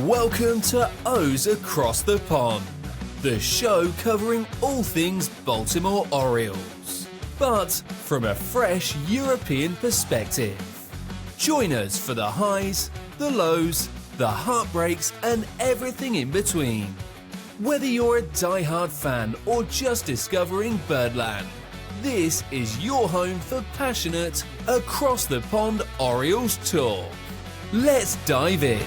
Welcome to O's Across the Pond, the show covering all things Baltimore Orioles, but from a fresh European perspective. Join us for the highs, the lows, the heartbreaks, and everything in between. Whether you're a die-hard fan or just discovering Birdland, this is your home for passionate, across-the-pond Orioles talk. Let's dive in.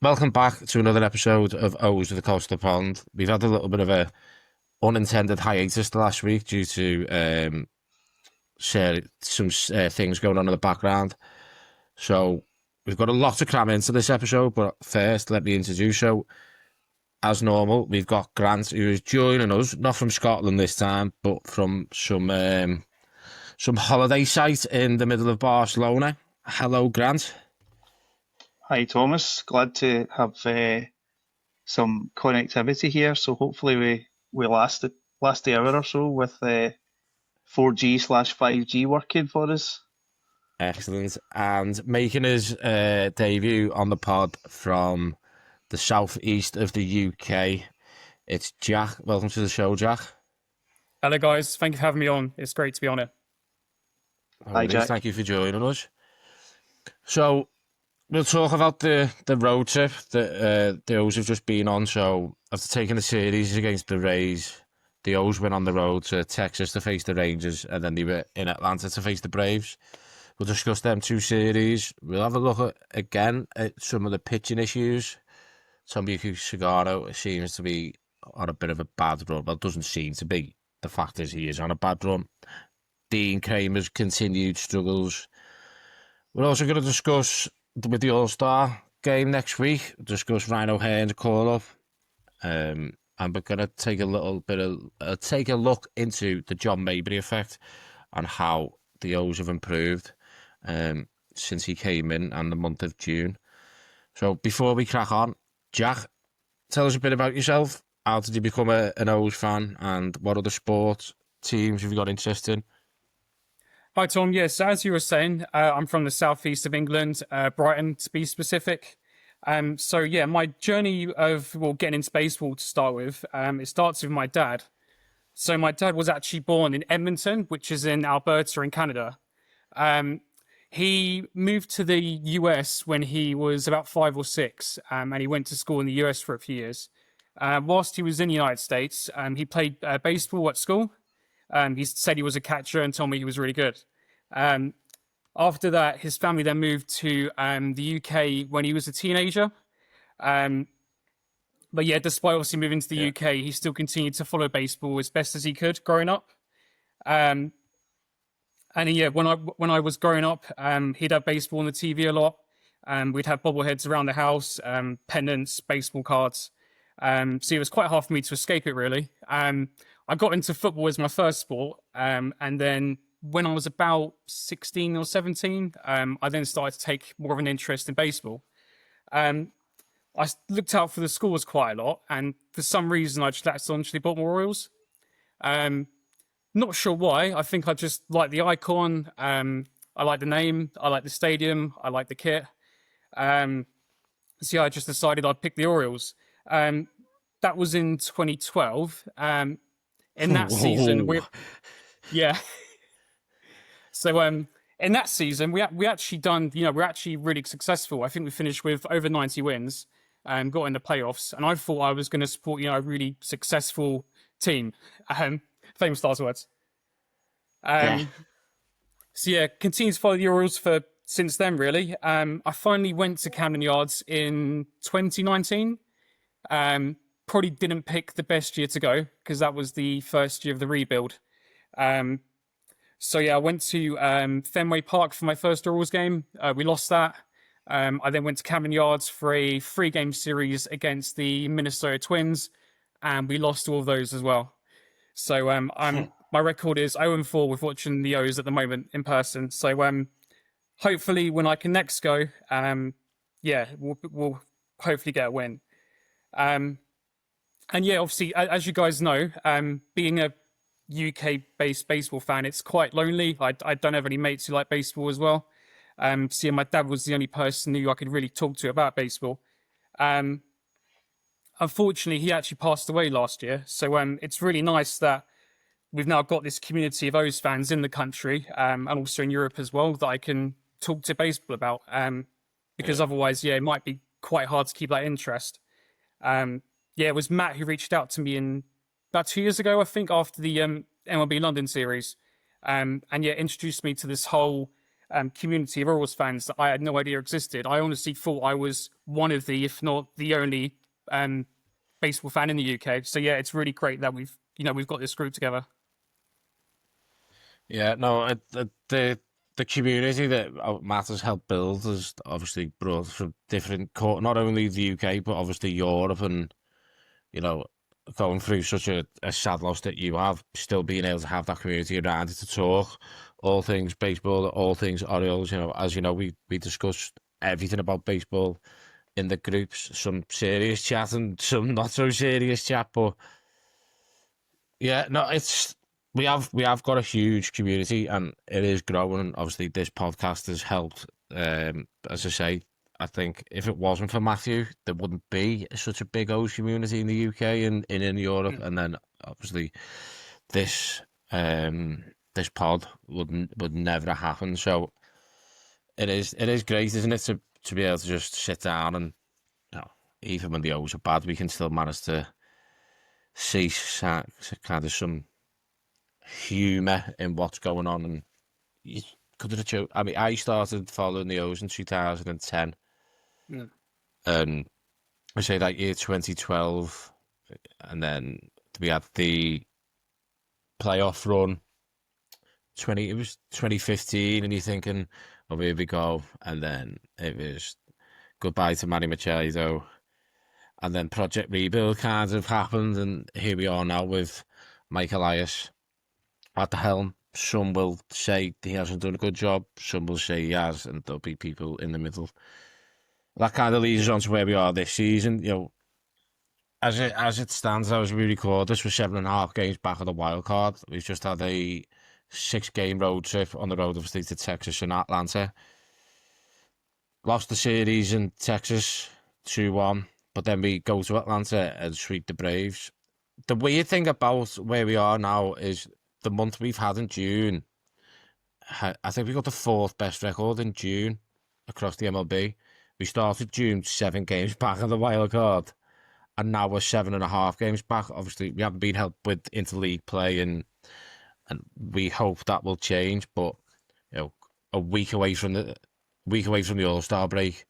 Welcome back to another episode of O's Across the Pond. We've had a little bit of a unintended hiatus the last week due to some things going on in the background. So we've got a lot to cram into this episode, but first let me introduce you. As normal, we've got Grant, who is joining us, not from Scotland this time, but from some holiday site in the middle of Barcelona. Hello, Grant. Hi Thomas, glad to have some connectivity here. So hopefully we last the hour or so with 4G/5G working for us. Excellent. And making his debut on the pod from the southeast of the UK, it's Jack. Welcome to the show, Jack. Hello guys, thank you for having me on. It's great to be on it. Hi Jack. Thank you for joining us. So we'll talk about the road trip that the O's have just been on. So after taking the series against the Rays, the O's went on the road to Texas to face the Rangers, and then they were in Atlanta to face the Braves. We'll discuss them two series. We'll have a look again at some of the pitching issues. Tomoyuki Sagano seems to be on a bit of a bad run. Well, it doesn't seem to be. The fact is he is on a bad run. Dean Kramer's continued struggles. We're also going to discuss with the All-Star game next week, discuss Ryan O'Hearn's call-up, and we're going to take a little bit of take a look into the John Mabry effect and how the O's have improved since he came in and the month of June. So before we crack on, Jack, tell us a bit about yourself. How did you become an O's fan, and what other sports teams have you got interest in? Hi Tom, yes, as you were saying, I'm from the southeast of England, Brighton to be specific. So yeah, my journey of getting into baseball to start with, it starts with my dad. So my dad was actually born in Edmonton, which is in Alberta in Canada. He moved to the US when he was about 5 or 6, and he went to school in the US for a few years. Whilst he was in the United States, he played baseball at school. He said he was a catcher and told me he was really good. After that, his family then moved to the UK when he was a teenager. But yeah, despite obviously moving to the UK, he still continued to follow baseball as best as he could growing up. And yeah, when I was growing up, he'd have baseball on the TV a lot. We'd have bobbleheads around the house, pennants, baseball cards. So it was quite hard for me to escape it, really. I got into football as my first sport, and then when I was about 16 or 17, I then started to take more of an interest in baseball. I looked out for the scores quite a lot, and for some reason I just latched on to the Baltimore Orioles. Not sure why. I think I just like the icon. I like the name. I like the stadium. I like the kit. So yeah, I just decided I'd pick the Orioles. That was in 2012. In that season, So in that season, we actually done, we're actually really successful. I think we finished with over 90 wins and got in the playoffs. And I thought I was going to support, a really successful team. Famous last words. So yeah, continued to follow the Orioles for since then, really. I finally went to Camden Yards in 2019. Probably didn't pick the best year to go because that was the first year of the rebuild. So yeah, I went to Fenway Park for my first Orioles game. We lost that. I then went to Camden Yards for a 3-game series against the Minnesota Twins, and we lost all of those as well. So my record is 0-4 with watching the O's at the moment in person. So hopefully when I can next go, we'll hopefully get a win. And yeah, obviously, as you guys know, being a UK-based baseball fan, it's quite lonely. I don't have any mates who like baseball as well. So yeah, my dad was the only person who I could really talk to about baseball. Unfortunately, he actually passed away last year. So it's really nice that we've now got this community of O's fans in the country, and also in Europe as well, that I can talk to baseball about. Because otherwise, yeah, it might be quite hard to keep that interest. It was Matt who reached out to me about 2 years ago, I think, after the MLB London series, and introduced me to this whole community of Orioles fans that I had no idea existed. I honestly thought I was one of the, if not the only, baseball fan in the UK. So yeah, it's really great that we've got this group together. Yeah, no, the community that Matt has helped build has obviously brought from different, not only the UK, but obviously Europe, and, going through such a sad loss that you have, still being able to have that community around it to talk all things baseball, all things Orioles. As you know, we discussed everything about baseball in the groups, some serious chat and some not so serious chat, but yeah, no, we have got a huge community, and it is growing. And obviously, this podcast has helped. As I say, I think if it wasn't for Matthew, there wouldn't be such a big O's community in the UK and in Europe. And then obviously, this this pod would never happen. So it is great, isn't it, to be able to just sit down and, even when the O's are bad, we can still manage to see kind of some humour in what's going on. And you could have I mean, I started following the O's in 2010, and I say that year 2012, and then we had the playoff run. It was 2015, and you're thinking, oh, here we go, and then it was goodbye to Manny Machado. And then Project Rebuild kind of happened, and here we are now with Mike Elias at the helm. Some will say he hasn't done a good job, some will say he has, and there'll be people in the middle. That kind of leads us on to where we are this season. As it stands, as we record this, we're 7.5 games back of the wild card. We've just had a 6-game road trip on the road, obviously, to Texas and Atlanta. Lost the series in Texas 2-1. But then we go to Atlanta and sweep the Braves. The weird thing about where we are now is the month we've had in June. I think we got the 4th best record in June across the MLB. We started June 7 games back on the wild card, and now we're 7.5 games back. Obviously, we haven't been helped with interleague play, and we hope that will change. But a week away from the All-Star break,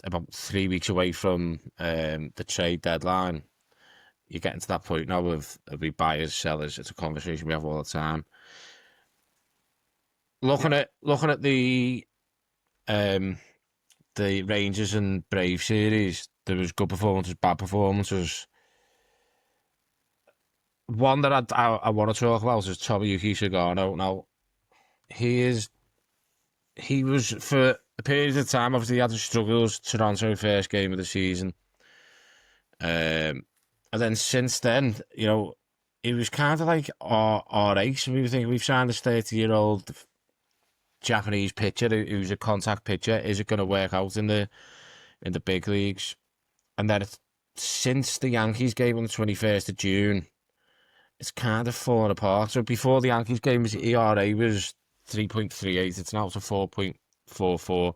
about 3 weeks away from the trade deadline, you're getting to that point now of we buyers, sellers. It's a conversation we have all the time. Looking at the Rangers and Brave series, there was good performances, bad performances. One that I want to talk about is Tomoyuki Sagano. Now, he was, for a period of time, obviously he had his struggles. Toronto first game of the season, and then since then, he was kind of like our ace. We were thinking, we've signed this 30-year-old Japanese pitcher who's a contact pitcher. Is it going to work out in the big leagues? And then since the Yankees game on the 21st of June, it's kind of fallen apart. So before the Yankees game, his ERA was 3.38. It's now to 4.44.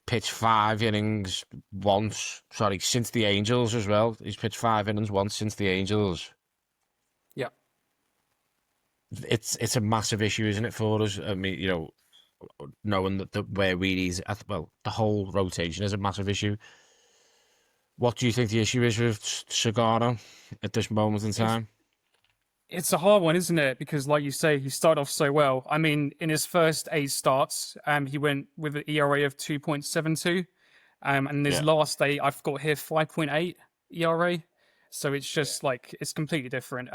Pitched 5 innings once. Sorry, since the Angels as well. He's pitched 5 innings once since the Angels. Yeah. It's a massive issue, isn't it, for us? I mean, knowing that where Wheaties, the whole rotation is a massive issue. What do you think the issue is with Sagano at this moment in time? It's a hard one, isn't it? Because, like you say, he started off so well. I mean, in his first 8 starts, he went with an ERA of 2.72. And his last 8, I've got here 5.8 ERA. So it's just it's completely different.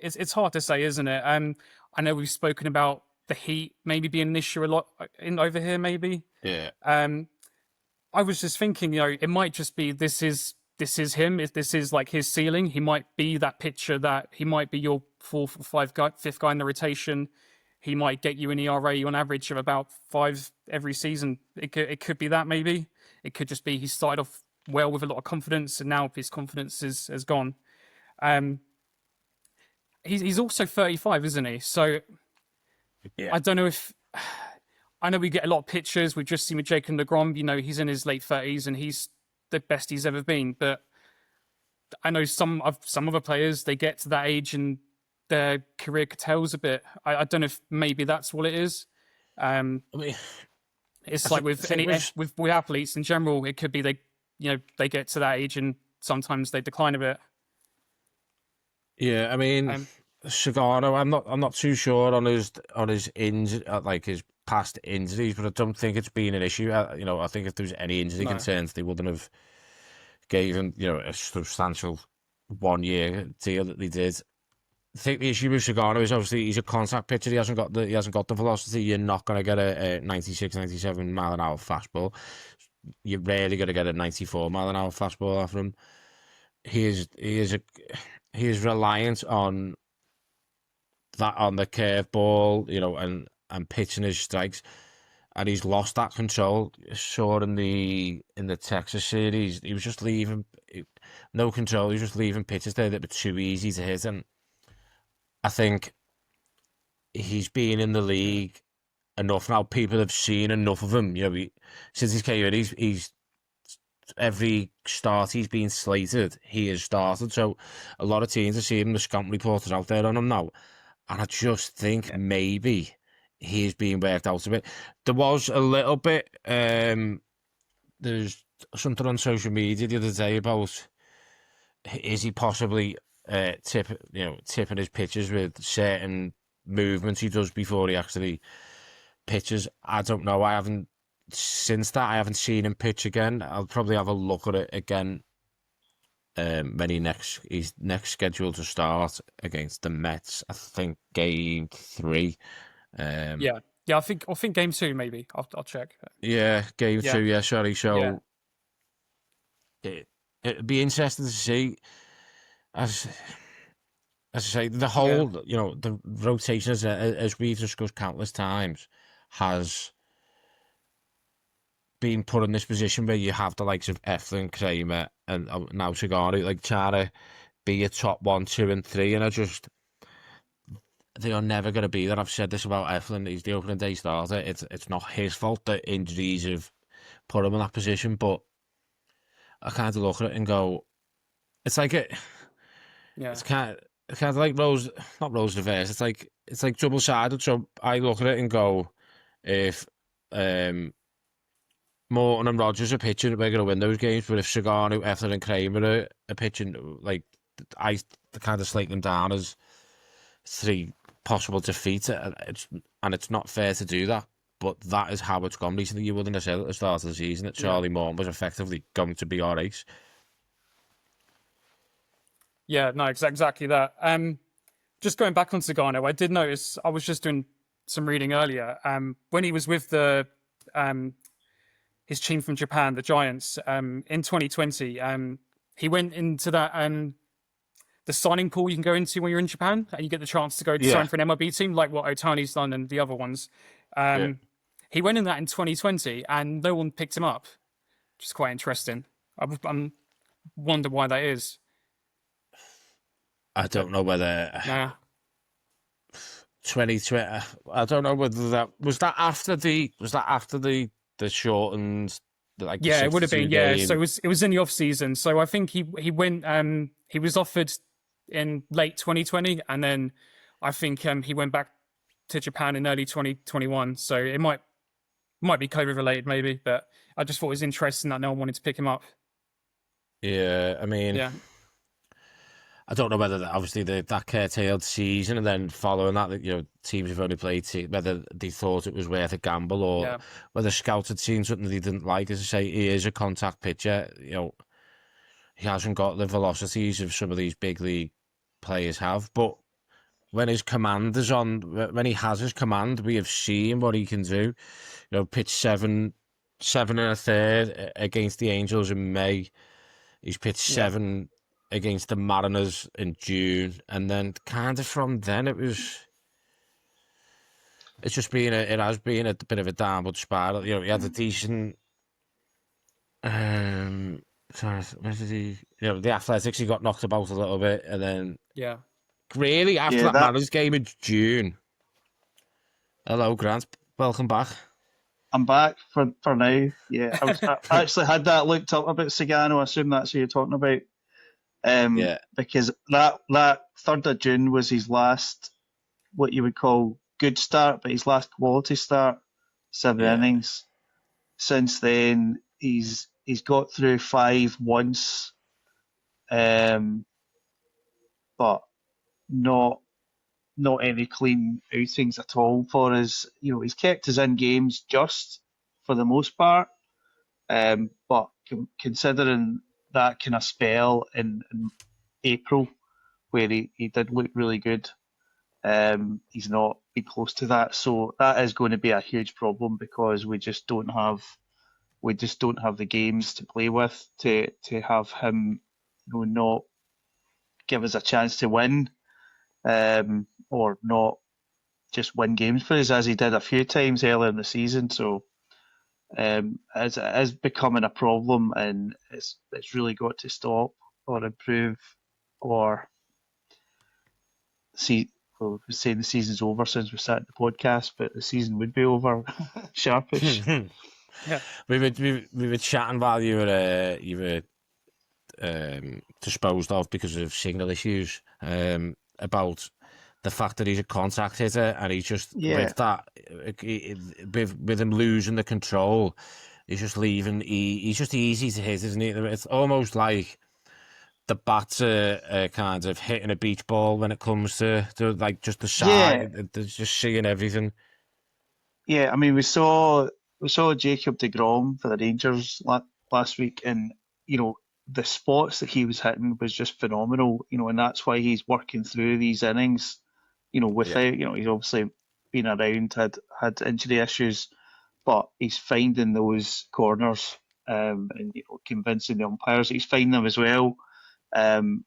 It's hard to say, isn't it? I know we've spoken about the heat maybe being an issue a lot over here, maybe. Yeah. I was just thinking, it might just be this is him. If this is like his ceiling, he might be that pitcher that he might be your fourth or fifth guy in the rotation. He might get you an ERA on average of about 5 every season. It could be that maybe. It could just be he started off well with a lot of confidence, and now his confidence has gone. He's also 35, isn't he? So Yeah. I don't know if. I know we get a lot of pictures. We've just seen with Jacob deGrom. You know, he's in his late 30s and he's the best he's ever been. But I know some other players, they get to that age and their career curtails a bit. I don't know if maybe that's what it is. I mean, It's like with athletes in general, it could be they get to that age and sometimes they decline a bit. yeah, I mean, Sagano, I'm not too sure on his like his past injuries, but I don't think it's been an issue. I think if there was any injury concerns, they wouldn't have gave him, a substantial 1-year deal that they did. I think the issue with Sagano is obviously he's a contact pitcher. He hasn't got the velocity. You're not going to get a 96, 97 mile an hour fastball. You're rarely going to get a 94 mile an hour fastball off him. He is reliant on that, on the curveball, and pitching his strikes, and he's lost that control. Saw in the Texas series, he was just leaving no control. He was just leaving pitches there that were too easy to hit, and I think he's been in the league enough now. People have seen enough of him. Since he's came in, he's every start he's been slated, he has started. So a lot of teams are seeing the scouting reporters out there on him now, and I just think maybe he's being worked out a bit. There was a little bit. There's something on social media the other day about is he possibly tipping his pitches with certain movements he does before he actually pitches. I don't know. I haven't seen him pitch again. I'll probably have a look at it again when he's next scheduled to start against the Mets. I think game 3. Yeah. I think game 2 maybe. I'll check. Yeah, game 2. Yeah, sorry. So it'd be interesting to see. As I say, the whole, the rotation, as we've discussed countless times, has been put in this position where you have the likes of Eflin, Kramer, and now Sagano, like trying to be a top 1, 2, and 3, and they are never going to be there. I've said this about Eflin. He's the opening day starter. It's not his fault that injuries have put him in that position, but I kind of look at it and go, it's like it. Yeah. It's kind of like not roles reverse. It's like double sided. So I look at it and go, if Morton and Rogers are pitching, we're going to win those games. But if Sagano, Eflin, and Kramer are pitching, like I kind of slate them down as 3 possible defeats, and it's not fair to do that. But that is how it's gone recently. You wouldn't have said at the start of the season that Charlie Morton was effectively going to be our ace. Yeah, no, exactly that. Just going back on Sagano, I did notice, I was just doing some reading earlier, when he was with his team from Japan, the Giants, in 2020, he went into that the signing pool you can go into when you're in Japan, and you get the chance to go to sign for an MLB team, like what Otani's done and the other ones. He went in that in 2020, and no one picked him up, which is quite interesting. I wonder why that is. I don't know whether 2020. I don't know whether that was after the shortened. It would have been. Yeah, so it was in the off season. So I think he went. He was offered in late 2020, and then I think he went back to Japan in early 2021. So it might be COVID related, maybe. But I just thought it was interesting that no one wanted to pick him up. Yeah, I mean. Yeah. I don't know whether that curtailed season and then following that, teams have only played, whether they thought it was worth a gamble or whether scouts had seen something they didn't like. As I say, he is a contact pitcher. He hasn't got the velocities of some of these big league players have, but when his command is on, when he has his command, we have seen what he can do. Pitch 7 and a third against the Angels in May. He's pitched 7 against the Mariners in June, and then kind of from then it's just been it has been a bit of a downward spiral. You know, he had a decent. Sorry, where did he? You know, the Athletics, he got knocked about a little bit, and then Yeah. really after that Mariners game in June. Hello, Grant. Welcome back. I'm back for now. Yeah, I actually had that looked up about Sagano. I assume that's who you're talking about. Because that 3rd of June was his last, what you would call good start, but his last quality start, 7 innings. Since then, he's got through 5 once, but not any clean outings at all for us. You know, he's kept us in games just for the most part, but considering that kind of spell in April where he did look really good, he's not been close to that. So that is going to be a huge problem because we just don't have the games to play with to have him, not give us a chance to win, or not just win games for us as he did a few times earlier in the season. So it is becoming a problem, and it's really got to stop or improve, or see. Well, we've been saying the season's over since we started the podcast, but the season would be over sharpish. Yeah. We were chatting while you were disposed of because of signal issues, about the fact that he's a contact hitter, and he's just with that, with him losing the control, he's just leaving. He's just easy to hit, isn't he? It's almost like the bats are kind of hitting a beach ball when it comes to like just the side. They're just seeing everything. Yeah, I mean, we saw Jacob deGrom for the Rangers last week, and the spots that he was hitting was just phenomenal. And that's why he's working through these innings. Without he's obviously been around, had injury issues, but he's finding those corners, and convincing the umpires that he's finding them as well. And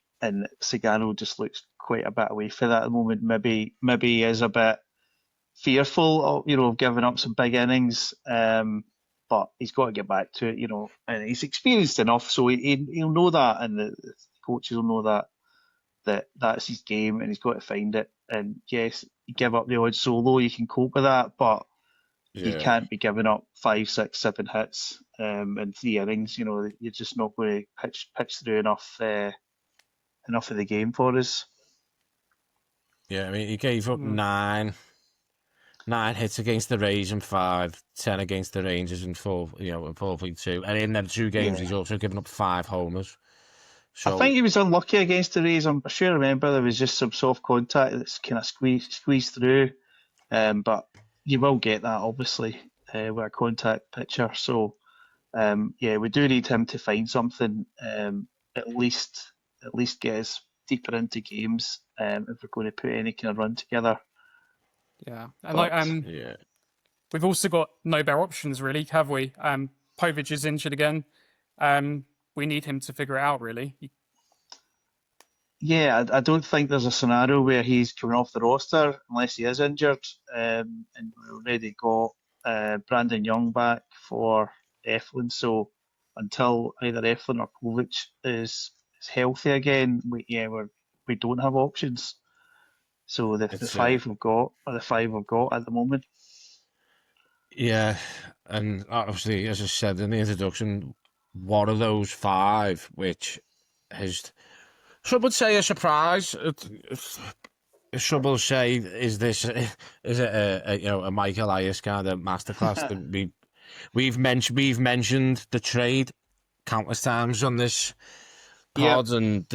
Sagano just looks quite a bit away for that at the moment. Maybe he is a bit fearful of giving up some big innings, but he's got to get back to it, and he's experienced enough, so he'll know that, and the coaches will know that's his game, and he's got to find it. And yes, you give up the odd solo, you can cope with that, but you can't be giving up 5, 6, 7 hits in 3 innings. You're just not going to pitch through enough of the game for us. Yeah, I mean, he gave up 9 hits against the Rays and 10 against the Rangers and 4.2. And in them 2 games, he's also given up 5 homers. So I think he was unlucky against the Rays. I'm sure I remember there was just some soft contact that's kind of squeezed through. But you will get that, obviously, with a contact pitcher. So, we do need him to find something, at least get us deeper into games, if we're going to put any kind of run together. Yeah, and we've also got no better options, really, have we? Povich is injured again. We need him to figure it out, really. Yeah, I don't think there's a scenario where he's coming off the roster unless he is injured. And we already got Brandon Young back for Eflin, so until either Eflin or Povich is healthy again, we don't have options. So the 5 we've got are the 5 we've got at the moment. Yeah, and obviously, as I said in the introduction, one of those 5, which has, some would say, a surprise. Some will say, is it a Mike Elias kind of masterclass? That we've mentioned the trade countless times on this pod, and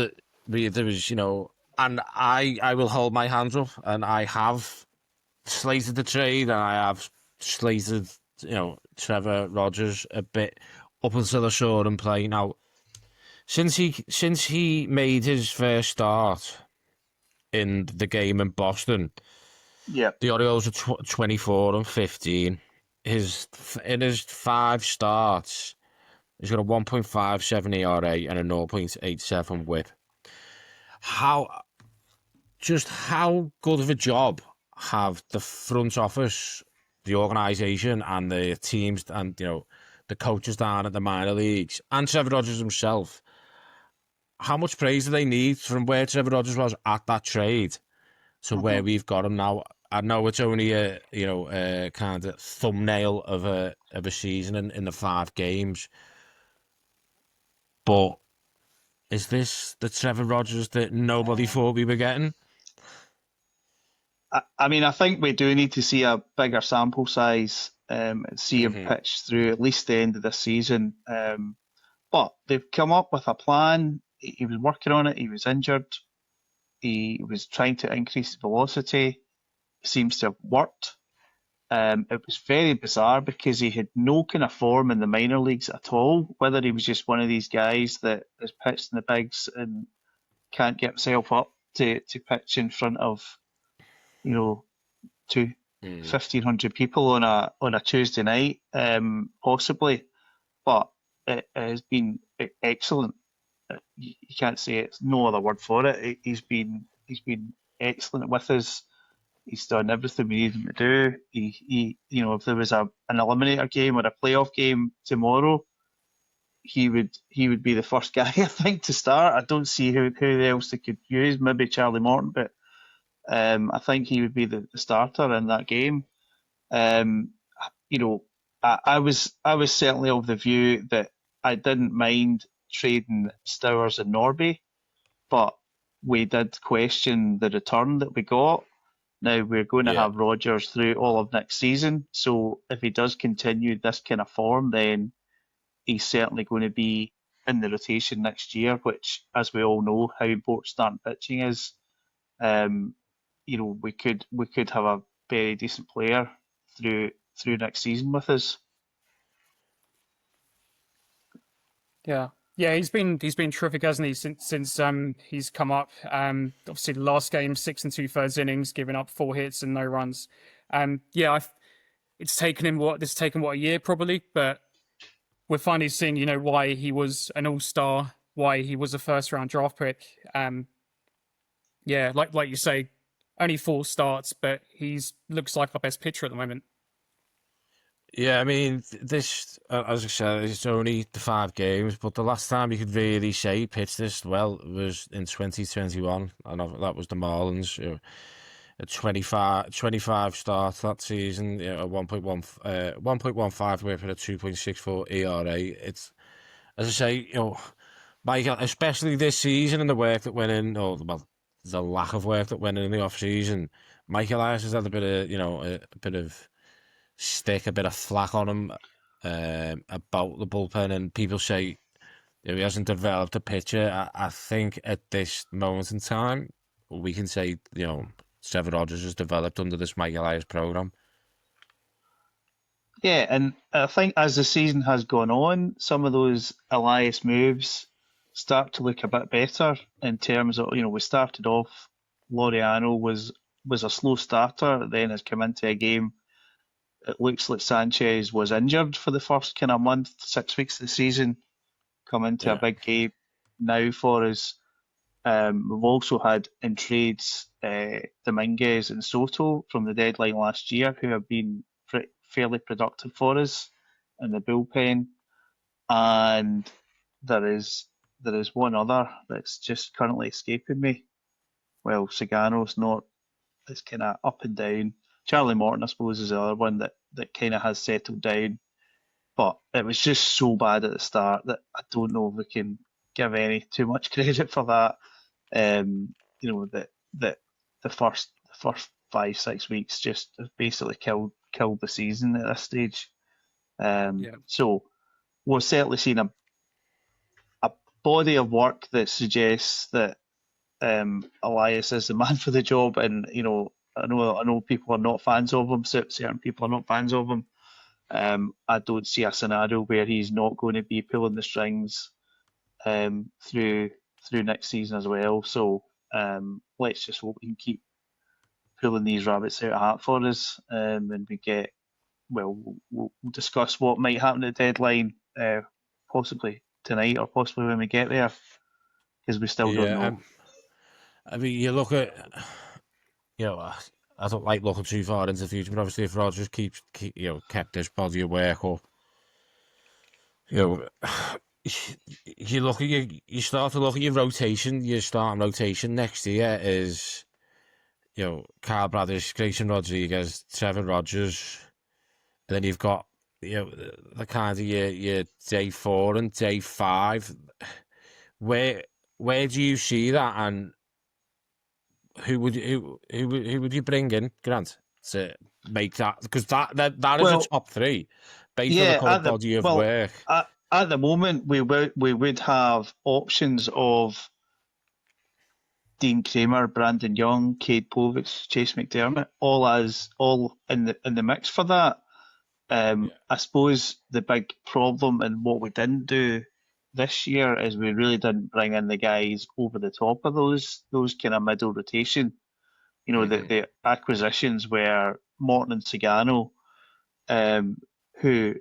there was, and I will hold my hands up, and I have slated the trade, and I have slated, Trevor Rogers a bit up until I saw him play. Now, since he made his first start in the game in Boston, the Orioles are 24-15. In his 5 starts, he's got a 1.57 ERA and a 0.87 WHIP. how good of a job have the front office, the organisation, and the teams, and the coaches down at the minor leagues, and Trevor Rogers himself? How much praise do they need from where Trevor Rogers was at that trade to where we've got him now? I know it's only a kind of thumbnail of a season in the 5 games, but is this the Trevor Rogers that nobody thought we were getting? I mean, I think we do need to see a bigger sample size and see him pitch through at least the end of the season. But they've come up with a plan. He was working on it. He was injured. He was trying to increase velocity. It seems to have worked. It was very bizarre because he had no kind of form in the minor leagues at all. Whether he was just one of these guys that is pitched in the bigs and can't get himself up to pitch in front of, two 1,500 people on a Tuesday night, possibly. But it has been excellent. You can't say it's no other word for it. He's been excellent with us. He's done everything we need him to do. He if there was an eliminator game or a playoff game tomorrow, he would be the first guy I think to start. I don't see who else they could use. Maybe Charlie Morton, but I think he would be the starter in that game. I was certainly of the view that I didn't mind trading Stowers and Norby, but we did question the return that we got. Now we're going to have Rodgers through all of next season, so if he does continue this kind of form, then he's certainly going to be in the rotation next year, which, as we all know, how important starting pitching is. We could have a very decent player through next season with us. Yeah, he's been terrific, hasn't he? Since he's come up. Obviously the last game, 6 2/3 innings, giving up 4 hits and no runs. It's taken a year probably, but we're finally seeing why he was an all-star, why he was a first-round draft pick. Like you say, only 4 starts, but he's looks like our best pitcher at the moment. Yeah, I mean, this, as I said, it's only the 5 games, but the last time you could really say he pitched this well was in 2021, and that was the Marlins. A 25 starts that season, a 1.15 whip and a 2.64 ERA. It's, as I say, Michael, especially this season and the work that went in, the lack of work that went in the off season. Michael Elias has had a bit of, a bit of stick, a bit of flack on him about the bullpen, and people say he hasn't developed a pitcher. I think at this moment in time, we can say, Trevor Rogers has developed under this Mike Elias program. Yeah, and I think as the season has gone on, some of those Elias moves start to look a bit better in terms of, we started off, Laureano was a slow starter, then has come into a game. It looks like Sanchez was injured for the first kind of month, 6 weeks of the season, come into a big game now for us. We've also had in trades Dominguez and Soto from the deadline last year, who have been fairly productive for us in the bullpen. And there is one other that's just currently escaping me. Well, Sagano's not. It's kind of up and down. Charlie Morton, I suppose, is the other one that kind of has settled down. But it was just so bad at the start that I don't know if we can give any too much credit for that. That the first 5-6 weeks just have basically killed the season at this stage. So we're certainly seeing a body of work that suggests that Elias is the man for the job, and I know people are not fans of him. Certain people are not fans of him. I don't see a scenario where he's not going to be pulling the strings through next season as well. So let's just hope we can keep pulling these rabbits out of hat for us, and we get. Well, we'll discuss what might happen at the deadline, possibly tonight or possibly when we get there, because we still don't know. I mean, you look at, I don't like looking too far into the future, but obviously if Rodgers kept this body of work up, you know, you look at you start to look at your rotation. Your starting rotation next year is, Kyle Bradish, Grayson Rodriguez, Trevor Rodgers, and then you've got, the kind of your day 4 and day 5. Where do you see that, and who would you bring in, Grant, to make that? Because that is a Well, top 3 based on the yeah, current body of work. at the moment we would have options of Dean Kramer, Brandon Young, Cade Povich, Chase McDermott, all in the mix for that. I suppose the big problem and what we didn't do this year is we really didn't bring in the guys over the top of those kind of middle rotation. The acquisitions were Morton and Sagano, who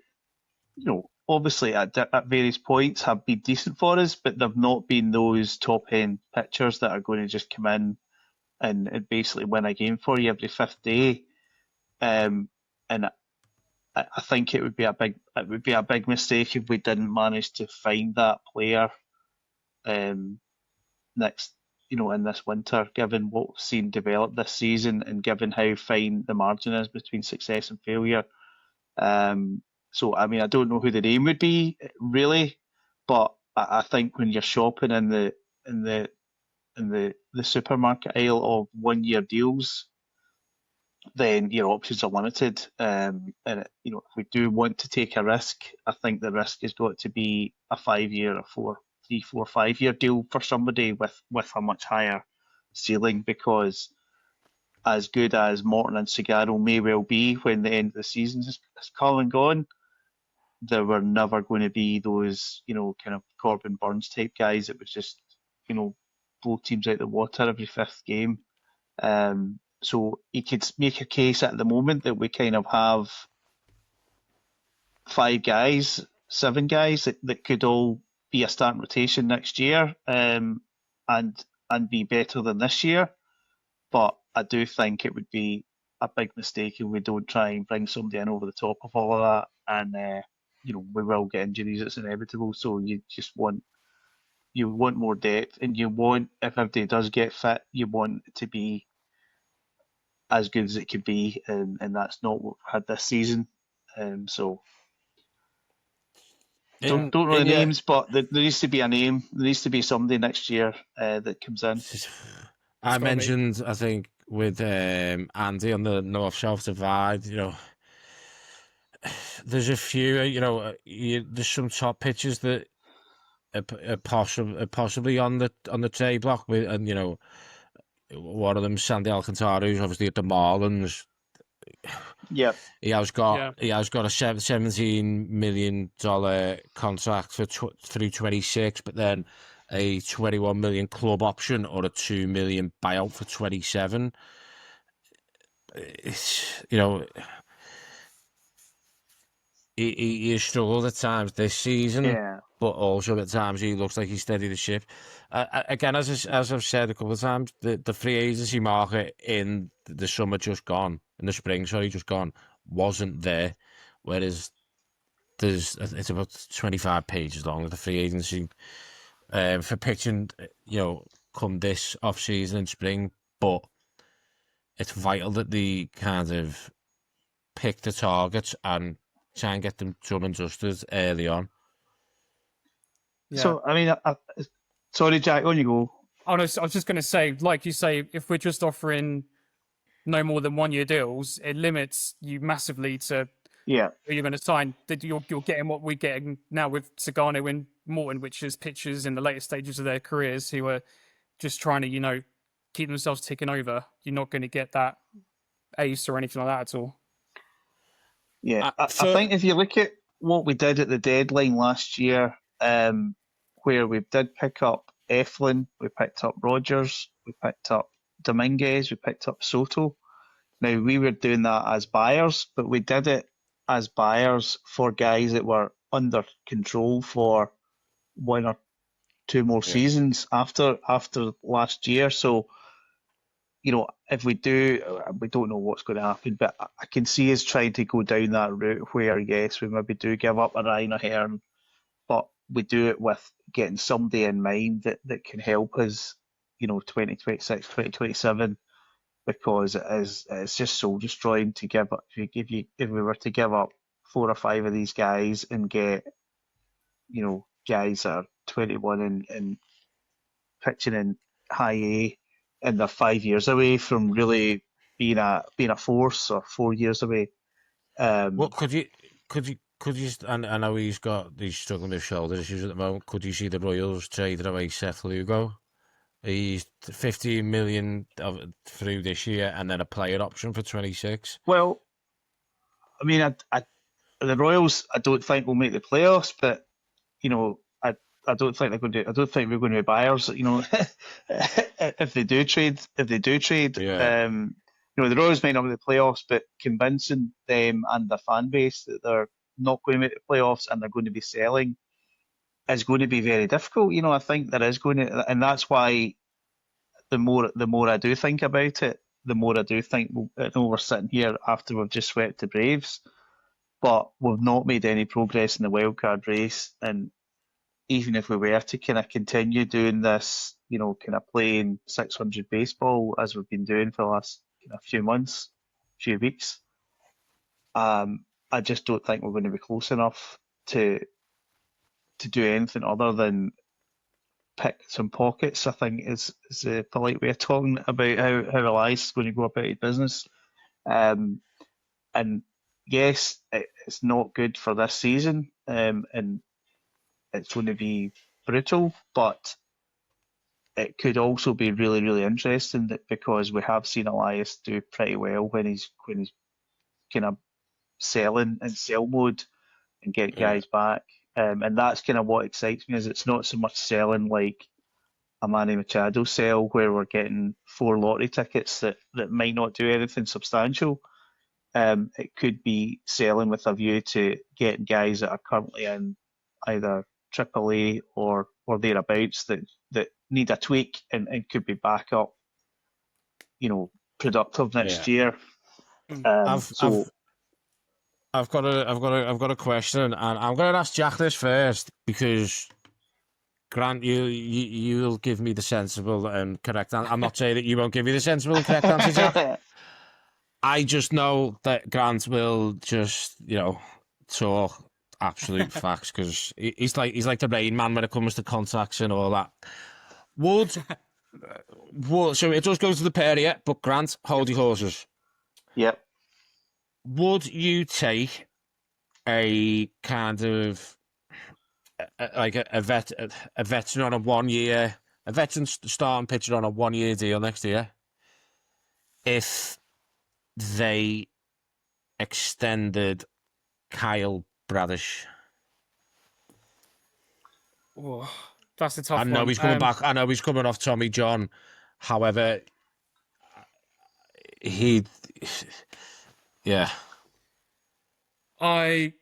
obviously at various points have been decent for us, but they've not been those top end pitchers that are going to just come in and basically win a game for you every fifth day. And I think it would be a big mistake if we didn't manage to find that player next in this winter, given what we've seen develop this season and given how fine the margin is between success and failure. So I mean, I don't know who the name would be really, but I think when you're shopping in the supermarket aisle of 1 year deals, then your options are limited. If we do want to take a risk, I think the risk has got to be a 5 year, a 3, 4, 5 year deal for somebody with a much higher ceiling, because as good as Morton and Sagaro may well be when the end of the season has come and gone, there were never going to be those, kind of Corbin Burns type guys that would just, blow teams out the water every fifth game. So you could make a case at the moment that we kind of have 7 guys that could all be a starting rotation next year, and be better than this year. But I do think it would be a big mistake if we don't try and bring somebody in over the top of all of that, and we will get injuries. It's inevitable. So you want more depth, and you want, if everybody does get fit, you want it to be as good as it could be, and that's not what we've had this season. So don't know the names, but there needs to be a name. There needs to be somebody next year that comes in. I mentioned, I think, with Andy on the North South divide, there's a few, there's some top pitchers that are possibly on the trade block with, and one of them, Sandy Alcantara, who's obviously at the Marlins. Yeah, he has got a $17 million contract through 26, but then a $21 million club option or a $2 million buyout for 27. It's, he has struggled at times this season, but also at times he looks like he's steadied the ship. Again, as I've said a couple of times, the free agency market in the summer just gone, in the spring, sorry, just gone, wasn't there. Whereas it's about 25 pages long, the free agency for pitching, come this off season and spring. But it's vital that they kind of pick the targets and try and get them done and dusted early on. Yeah. So, I mean, sorry, Jack, on you go. I was just going to say, like you say, if we're just offering no more than 1 year deals, it limits you massively to who you're going to sign. You're getting what we're getting now with Sagano and Morton, which is pitchers in the later stages of their careers who are just trying to, keep themselves ticking over. You're not going to get that ace or anything like that at all. Yeah, I think if you look at what we did at the deadline last year, where we did pick up Eflin, we picked up Rogers, we picked up Dominguez, we picked up Soto. Now, we were doing that as buyers, but we did it as buyers for guys that were under control for 1 or 2 more seasons after last year. So if we do, we don't know what's going to happen, but I can see us trying to go down that route where, yes, we maybe do give up a Ryan Ahern, but we do it with getting somebody in mind that can help us, 2026, 2027, because it's just soul destroying to give up. If we were to give up 4 or 5 of these guys and get, guys that are 21 and pitching in high A, and they're 5 years away from really being a force, or 4 years away. What could you? And I know he's struggling with shoulder issues at the moment. Could you see the Royals trading away Seth Lugo? He's 15 million through this year, and then a player option for 26. Well, I mean, the Royals, I don't think will make the playoffs, but I don't think they're going to. I don't think we're going to be buyers. If they do trade, Yeah. the Royals might not make the playoffs, but convincing them and the fan base that they're not going to make the playoffs and they're going to be selling is going to be very difficult. I think there is going to, and that's why the more I do think about it, the more I do think we're sitting here after we've just swept the Braves, but we've not made any progress in the wildcard race. And even if we were to kind of continue doing this, kind of playing 600 baseball as we've been doing for the last few months, few weeks, I just don't think we're going to be close enough to do anything other than pick some pockets. I think is a polite way of talking about how Elias is going to go about his business. And yes, it's not good for this season, and it's going to be brutal, but it could also be really, really interesting because we have seen Elias do pretty well when he's kind of selling in sell mode and get Yeah. guys back. And that's kind of what excites me, is it's not so much selling like a Manny Machado sell where we're getting 4 lottery tickets that might not do anything substantial. It could be selling with a view to getting guys that are currently in either AAA or thereabouts that need a tweak and could be back up, productive next Yeah. year. I've So I've got a question, and I'm going to ask Jack this first because Grant, you'll give me the sensible and correct answer. I'm not saying that you won't give me the sensible and correct answer, Jack. I just know that Grant will just talk absolute facts because he's like the Rain Man when it comes to contacts and all that. So it does go to the pair yet, but Grant, hold your horses. yep. Would you take a kind of like a veteran on a 1 year, a veteran starting pitcher on a 1 year deal next year if they extended Kyle Bradish? Oh, that's a tough I know one. he's coming back. I know he's coming off Tommy John. However, yeah. I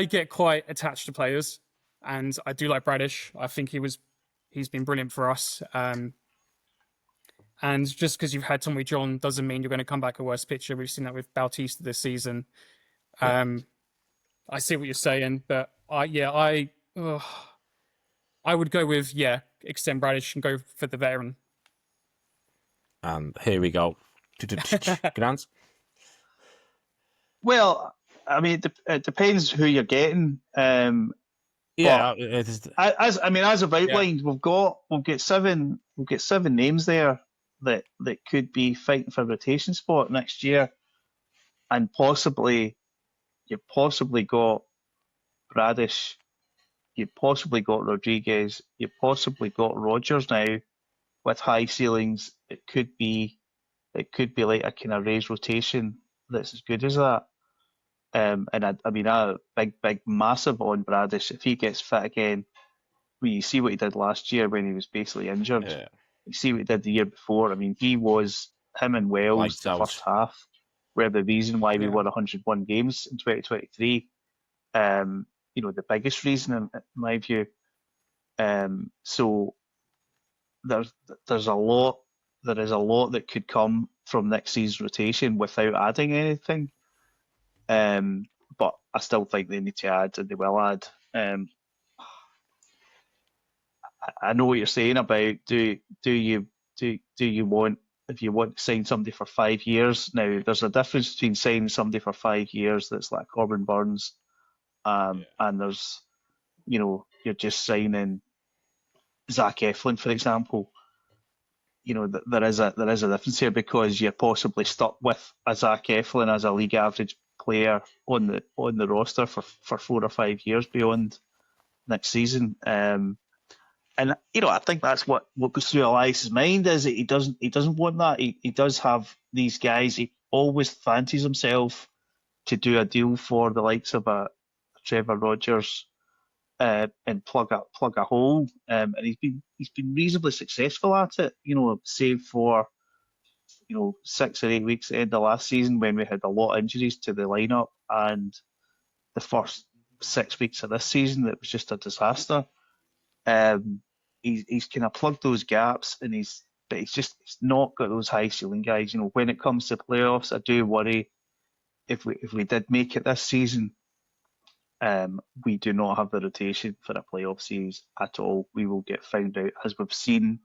get quite attached to players, and I do like Bradish. I think he's been brilliant for us. And just because you've had Tommy John doesn't mean you're going to come back a worse pitcher. We've seen that with Bautista this season. I see what you're saying, but I would go with extend Bradish and go for the veteran. And here we go. Grant? Well, I mean, it depends who you're getting. Yeah, as I've outlined, we've got 7 names there that could be fighting for a rotation spot next year, and you've possibly got Bradish, you've possibly got Rodriguez, you've possibly got Rogers now with high ceilings. It could be like a kind of raised rotation that's as good as that. And a big, massive on Bradish. If he gets fit again, you see what he did last year when he was basically injured. Yeah. You see what he did the year before. I mean, him and Wells, Lights the out. first half, were the reason why we won 101 games in 2023. The biggest reason in my view. So there is a lot that could come from next season's rotation without adding anything. But I still think they need to add, and they will add. I know what you're saying about do you want, if you want to sign somebody for 5 years. Now there's a difference between signing somebody for 5 years that's like Corbin Burns, and there's, you're just signing Zach Eflin, for example. There is a difference here, because you're possibly stuck with a Zach Eflin as a league average player on the roster for 4 or 5 years beyond next season. And I think that's what goes through Elias's mind, is that he doesn't want that. He does have these guys. He always fancies himself to do a deal for the likes of a Trevor Rogers, and plug a hole. And he's been reasonably successful at it. Save for 6 or 8 weeks at the end of last season when we had a lot of injuries to the lineup, and the first 6 weeks of this season that was just a disaster. He's kind of plugged those gaps, and he's not got those high ceiling guys. When it comes to playoffs, I do worry if we did make it this season. We do not have the rotation for a playoff series at all. We will get found out, as we've seen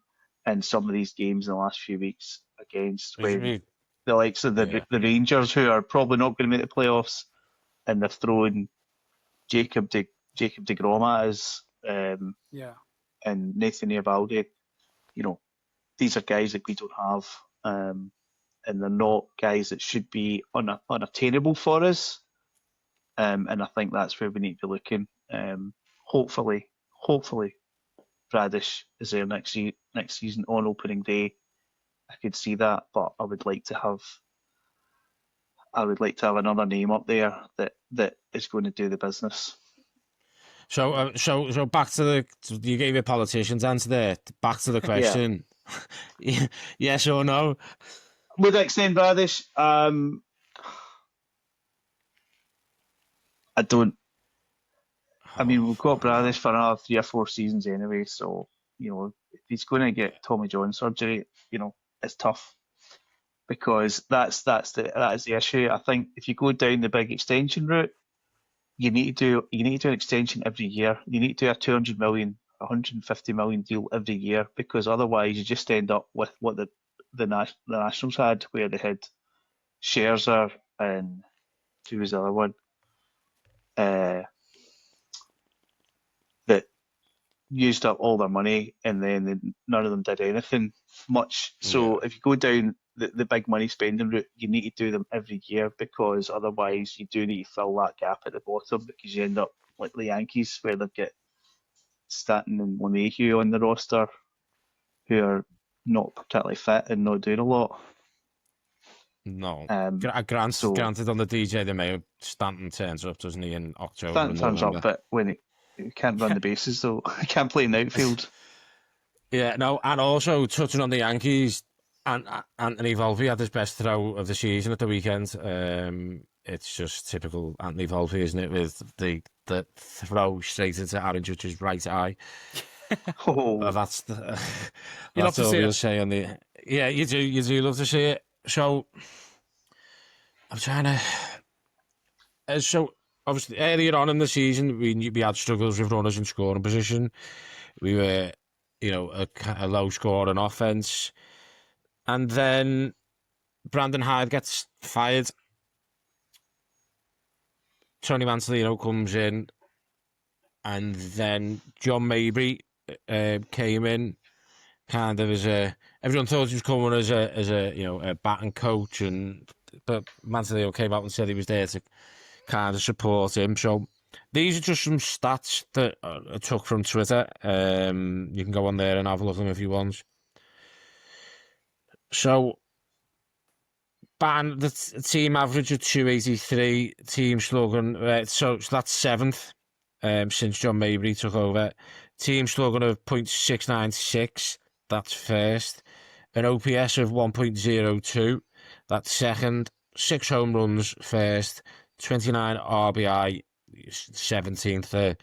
in some of these games in the last few weeks against the likes of the Rangers, who are probably not going to make the playoffs, and they're throwing Jacob deGrom at us, and Nathan Eovaldi. These are guys that we don't have, and they're not guys that should be unattainable for us. And I think that's where we need to be looking. Hopefully, Bradish is there next season on opening day. I could see that, but I would like to have another name up there that is going to do the business. So back to you gave your politician's answer there. Back to the question. Yeah. Yes or no? Would I extend Bradish? I don't. I mean, we've got Bradish for another 3 or 4 seasons anyway, so if he's going to get Tommy John surgery, it's tough, because that is the issue. I think if you go down the big extension route, you need to do an extension every year. You need to do a 200 million, 150 million deal every year, because otherwise you just end up with what the Nationals had, where they had Scherzer and who was the other one? That used up all their money, and then none of them did anything much. So if you go down the big money spending route, you need to do them every year, because otherwise you do need to fill that gap at the bottom, because you end up like the Yankees, where they've got Stanton and LeMahieu on the roster who are not particularly fit and not doing a lot. No. Granted, on the DJ the Mayo, Stanton turns up, doesn't he, in October? Stanton turns up, but when he can't run the bases, though. He can't play in the outfield. Yeah, no, and also touching on the Yankees, Anthony Volpe had his best throw of the season at the weekend. It's just typical Anthony Volpe, isn't it, with the throw straight into Aaron Judge's right eye. That's all we'll say on the. Yeah, you do love to see it. So I'm trying to. So obviously earlier on in the season, we had struggles with runners in scoring position. We were, a low score on offense, and then Brandon Hyde gets fired. Tony Mansolino comes in, and then John Mabry came in, kind of everyone thought he was coming as a batting coach, but Mansolino came out and said he was there to kind of support him. So these are just some stats that I took from Twitter. You can go on there and have a look at them if you want. So the team average of 283, team slugging, so that's 7th since John Mabry took over. Team slugging of .696, that's first. An OPS of 1.02, that's second. 6 home runs, first. 29 RBI, 17th.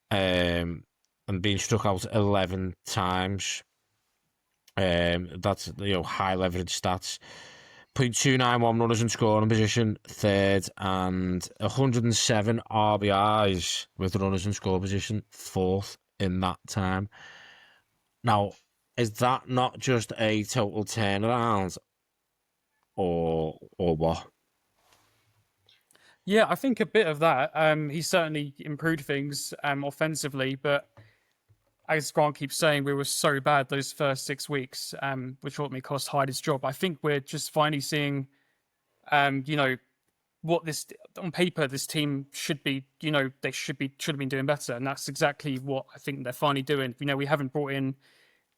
And being struck out 11 times. That's high leverage stats. 0.291 runners in scoring position, third, and 107 RBIs with runners in score position, fourth in that time. Now, is that not just a total turnaround, or what? Yeah, I think a bit of that. He certainly improved things offensively, but as Grant keeps saying, we were so bad those first 6 weeks, which ultimately cost Hyde his job. I think we're just finally seeing, what this on paper this team should be. They should have been doing better, and that's exactly what I think they're finally doing. We haven't brought in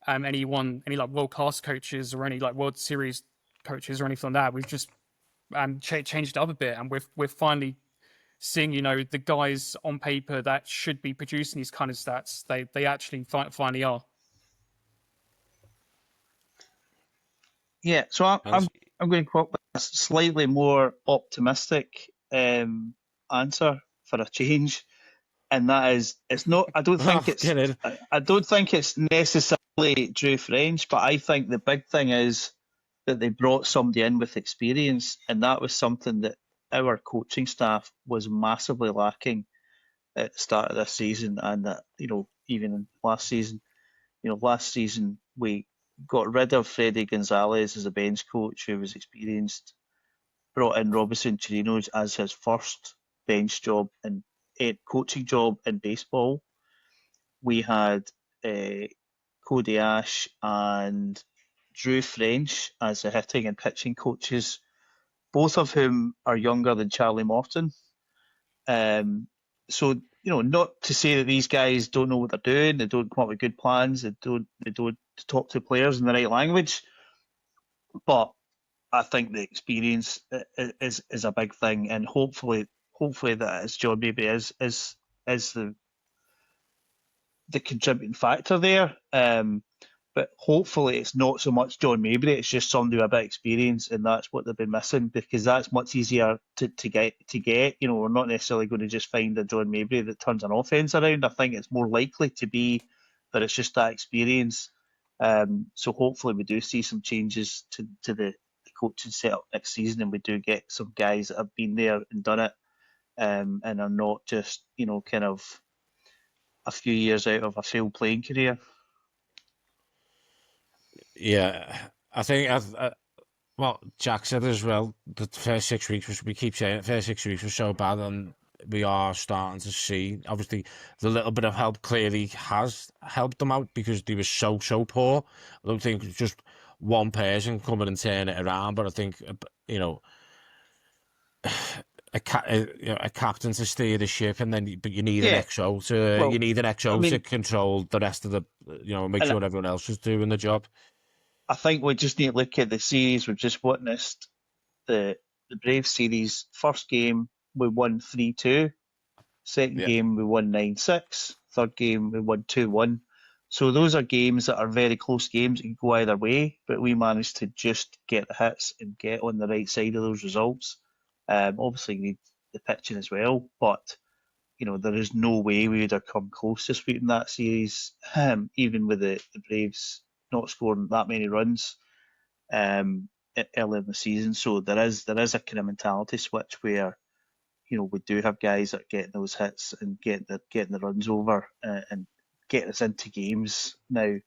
any like world class coaches or any like World Series coaches or anything like that. We've just changed it up a bit, and we're finally seeing the guys on paper that should be producing these kind of stats. They actually finally are. Yeah, so I'm going to come up with a slightly more optimistic answer for a change, and that is it's not. I don't think it's. I don't think it's necessarily Drew French, but I think the big thing is that they brought somebody in with experience, and that was something that our coaching staff was massively lacking at the start of this season, and that even last season. Last season we got rid of Freddie Gonzalez as a bench coach who was experienced, brought in Robinson Chirinos as his first bench job and coaching job in baseball. We had Cody Ash and Drew French as the hitting and pitching coaches, both of whom are younger than Charlie Morton. So not to say that these guys don't know what they're doing, they don't come up with good plans, they don't talk to players in the right language, but I think the experience is a big thing, and hopefully that as John maybe is the contributing factor there. But hopefully it's not so much John Mabry, it's just somebody with a bit of experience, and that's what they've been missing, because that's much easier to get. We're not necessarily going to just find a John Mabry that turns an offence around. I think it's more likely to be that it's just that experience. So hopefully we do see some changes to the coaching setup next season, and we do get some guys that have been there and done it, and are not just kind of a few years out of a failed playing career. Yeah, I think well, Jack said as well, the first 6 weeks, we keep saying it, first 6 weeks were so bad, and we are starting to see, obviously, the little bit of help clearly has helped them out, because they were so poor. I don't think it's just one person coming and turning it around, but I think, a captain to steer the ship, and then but you need an XO to control the rest of the, make sure everyone else is doing the job. I think we just need to look at the series we've just witnessed. The Braves series, first game we won 3-2, second game we won 9-6, third game we won 2-1. So those are games that are very close games. It can go either way, but we managed to just get the hits and get on the right side of those results. Obviously you need the pitching as well, but there is no way we would have come close to sweeping that series, even with the Braves not scoring that many runs early in the season. So there is a kind of mentality switch where we do have guys that are getting those hits and getting the runs over, and getting us into games now.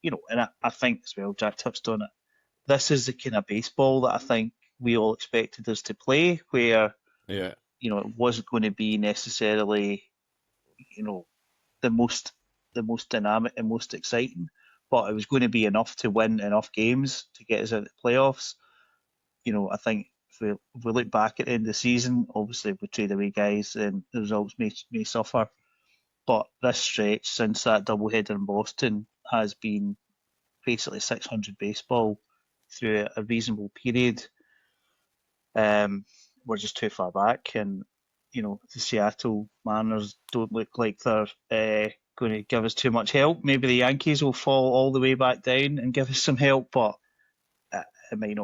And I think as well, Jack touched on it. This is the kind of baseball that I think we all expected us to play, where it wasn't going to be necessarily the most dynamic and most exciting, but it was going to be enough to win enough games to get us into the playoffs. I think if we look back at the end of the season, obviously if we trade away guys, then the results may suffer. But this stretch since that doubleheader in Boston has been basically 600 baseball through a reasonable period. We're just too far back, and the Seattle Mariners don't look like they're going to give us too much help. Maybe the Yankees will fall all the way back down and give us some help, but it might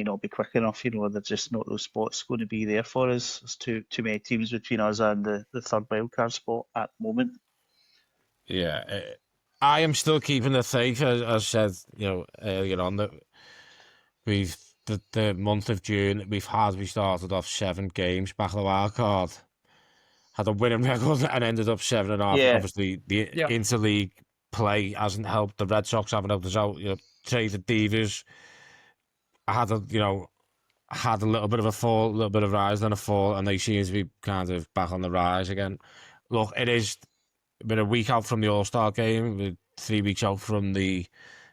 not be quick enough. There's just not those spots going to be there for us. There's too many teams between us and the third wildcard spot at the moment. Yeah, I am still keeping the faith, as I said, earlier on, that the month of June we started off 7 games back of the wild card, had a winning record and ended up 7.5. Yeah, Obviously, the Yeah. interleague play hasn't helped. The Red Sox haven't helped us out. Traded Divas. I had had a little bit of a fall, a little bit of rise, then a fall, and they seem to be kind of back on the rise again. Look, it is been a week out from the All-Star game, we're 3 weeks out from the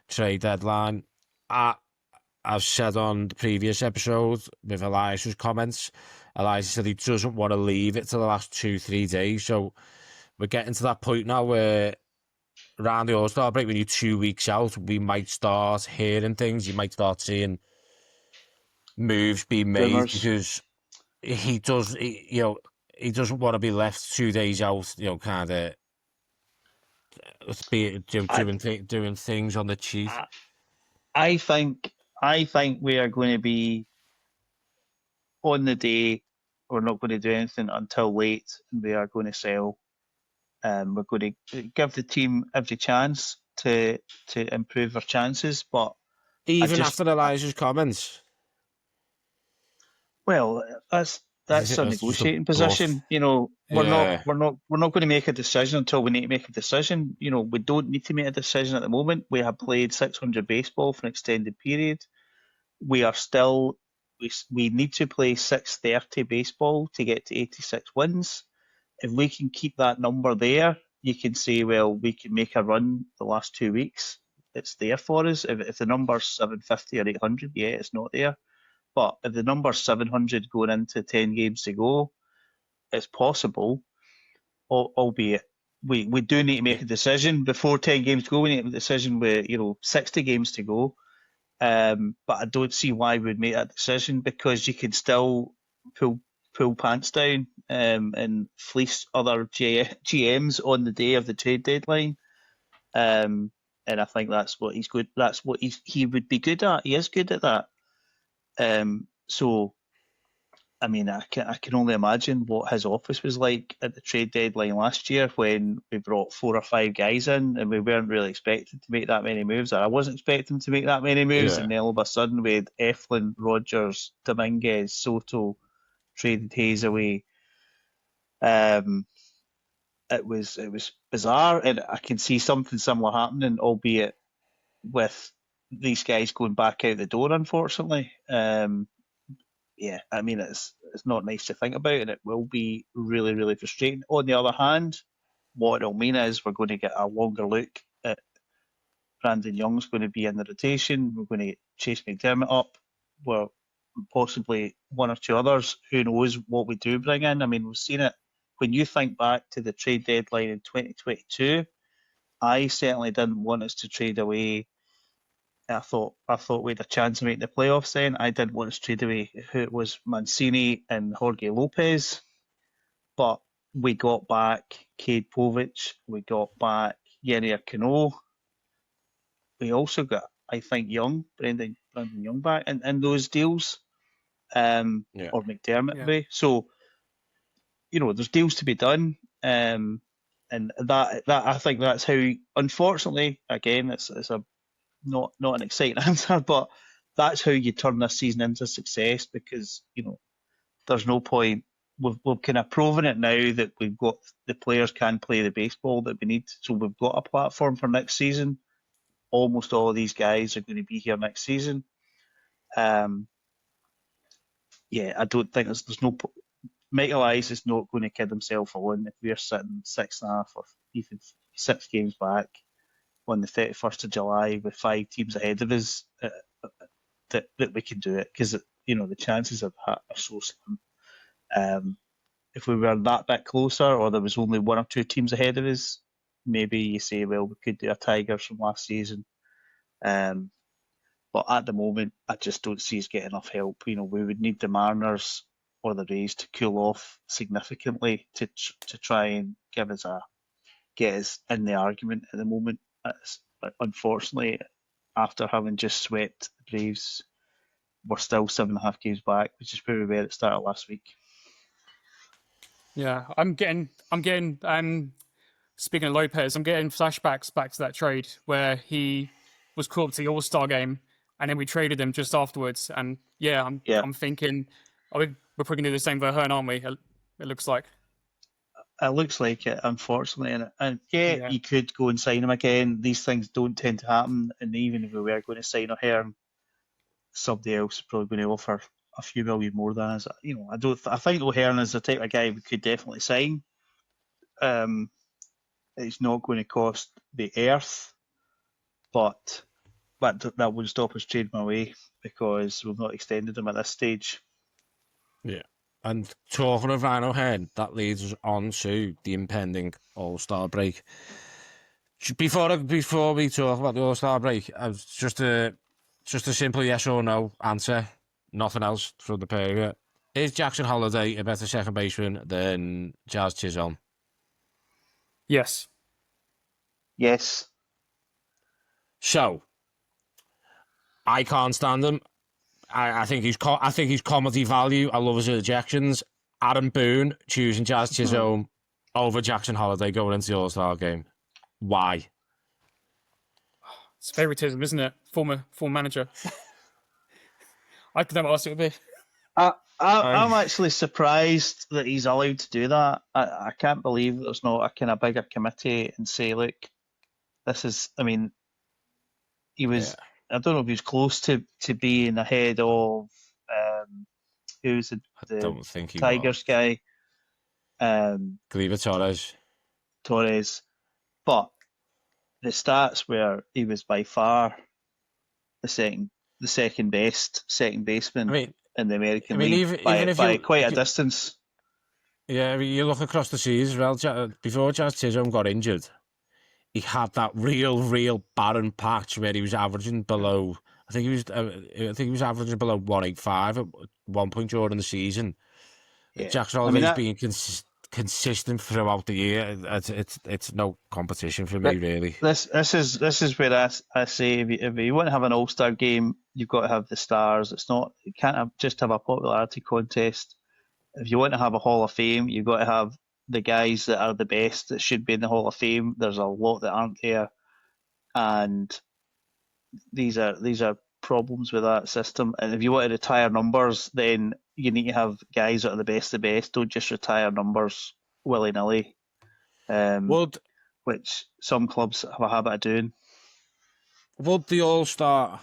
trade deadline. I've said on the previous episode with Elias's comments, Elias said he doesn't want to leave it to the last 2-3 days. So we're getting to that point now where around the All-Star break, when you're 2 weeks out, we might start hearing things. You might start seeing moves being made rumours. because he doesn't want to be left 2 days out, kind of doing things on the cheap. I think we are going to be on the day. We're not going to do anything until late, and we are going to sell. We're going to give the team every chance to improve their chances, but Even after Elijah's comments. Well, that's a That's just negotiating a position. bluff. We're Yeah. not going to make a decision until we need to make a decision. We don't need to make a decision at the moment. We have played 600 baseball for an extended period. We are still we need to play 630 baseball to get to 86 wins. If we can keep that number there, you can say, well, we can make a run the last 2 weeks. It's there for us. If the number's 750 or 800, yeah, it's not there. But if the number's 700 going into 10 games to go, it's possible, albeit we do need to make a decision before 10 games to go. We need to make a decision with 60 games to go. But I don't see why we'd make that decision, because you can still pull pants down and fleece other GMs on the day of the trade deadline. And I think that's what he's good. That's what he would be good at. He is good at that. So I mean, I can only imagine what his office was like at the trade deadline last year when we brought 4 or 5 guys in and we weren't really expected to make that many moves. I wasn't expecting to make that many moves, Yeah. and then all of a sudden we had Eflin, Rogers, Dominguez, Soto, traded Hayes away. It was bizarre, and I can see something similar happening, albeit with these guys going back out the door, unfortunately. Yeah, I mean, it's not nice to think about, and it will be really, really frustrating. On the other hand, what it'll mean is we're going to get a longer look at Brandon Young's going to be in the rotation. We're going to get Chase McDermott up. Well, possibly one or two others. Who knows what we do bring in? I mean, we've seen it. When you think back to the trade deadline in 2022, I certainly didn't want us to trade away. I thought we had a chance of making the playoffs then. I didn't want to trade away who it was, Mancini and Jorge Lopez. But we got back Cade Povich, we got back Yennier Cano. We also got, I think, Brandon Young back in those deals. Yeah. Or McDermott Yeah. maybe. So, there's deals to be done. And that I think that's how, unfortunately, again, it's a not an exciting answer, but that's how you turn this season into success, because there's no point. We've kind of proven it now that we've got the players can play the baseball that we need, so we've got a platform for next season. Almost all of these guys are going to be here next season. Yeah, I don't think there's no. Michael Eyes is not going to kid himself alone if we're sitting 6.5 or even 6 games back on the 31st of July with 5 teams ahead of us, that we can do it, because the chances are so slim. If we were that bit closer, or there was only 1 or 2 teams ahead of us, maybe you say, well, we could do a Tigers from last season. But at the moment, I just don't see us getting enough help. We would need the Mariners or the Rays to cool off significantly to try and get us in the argument at the moment. Unfortunately, after having just swept the Braves, we're still 7.5 games back, which is where we were at the start of last week. Yeah, I'm getting speaking of Lopez, I'm getting flashbacks back to that trade where he was called to the All-Star game, and then we traded him just afterwards. And yeah, I'm thinking, we're probably gonna do the same for Hearn, aren't we? It looks like. It looks like it, unfortunately. And yeah, Yeah. you could go and sign him again. These things don't tend to happen. And even if we were going to sign O'Hearn, somebody else is probably going to offer a few million more than us. You know, I think O'Hearn is the type of guy we could definitely sign. It's not going to cost the earth, but that wouldn't stop us trading him away because we've not extended him at this stage. Yeah. And talking of Ryan O'Hearn, that leads us on to the impending All-Star break. Before we talk about the All-Star break, just a simple yes or no answer, nothing else from the pair of you. Is Jackson Holliday a better second baseman than Jazz Chisholm? Yes. Yes. So, I can't stand him. I think he's comedy value. I love his ejections. Adam Boone choosing Jazz Chisholm over Jackson Holliday going into the All-Star game. Why? It's favoritism, isn't it? Former manager. I don't know what else it would be. I'm actually surprised that he's allowed to do that. I can't believe there's not a kind of bigger committee and say, look, this is. I mean, he was. Yeah. I don't know if he was close to being ahead of who's the I don't think he Tigers was. guy. Gleyber Torres, but the stats were he was by far the second best second baseman in the American League by quite a distance. Yeah, I mean, you look across the seas. Well, before Jazz Chisholm got injured, he had that real barren patch where he was averaging below. I think he was averaging below 185 at one point during the season. Yeah. Jackson Holiday's been consistent throughout the year. It's no competition for me, really. This is where I say if you want to have an All-Star game, you've got to have the stars. You can't just have a popularity contest. If you want to have a Hall of Fame, you've got to have the guys that are the best that should be in the Hall of Fame. There's a lot that aren't there, and these are problems with that system. And if you want to retire numbers, then you need to have guys that are the best of the best. Don't just retire numbers willy-nilly, which some clubs have a habit of doing. Would the All-Star...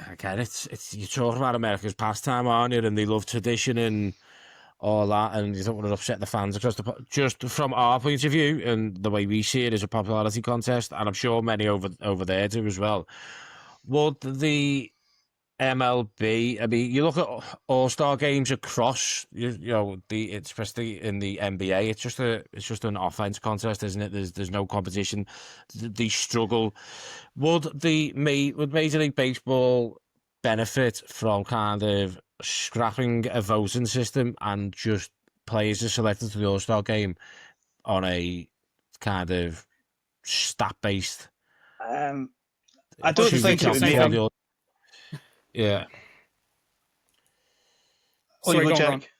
Again, it's you're talking about America's pastime, aren't you? And they love tradition and all that, and you don't want to upset the fans across just from our point of view and the way we see it as a popularity contest, and I'm sure many over there do as well. Would the MLB, I mean, you look at All-Star games across, especially in the NBA, it's just an offense contest, isn't it? There's no competition. They struggle. Would Major League Baseball benefit from kind of scrapping a voting system and just players are selected to the All-Star game on a kind of stat-based? I don't think it would be. Yeah. Oh, you go, Jack.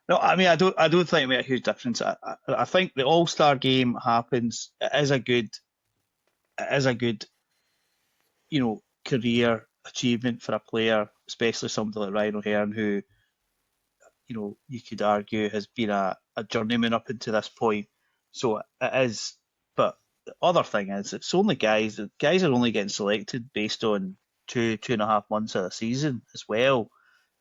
No, I mean I don't think it made a huge difference. I think the All-Star game happens. It is a good, career achievement for a player, especially somebody like Ryan O'Hearn, who, you could argue has been a journeyman up until this point. So it is. But the other thing is, it's only guys. The guys are only getting selected based on 2.5 months of the season as well.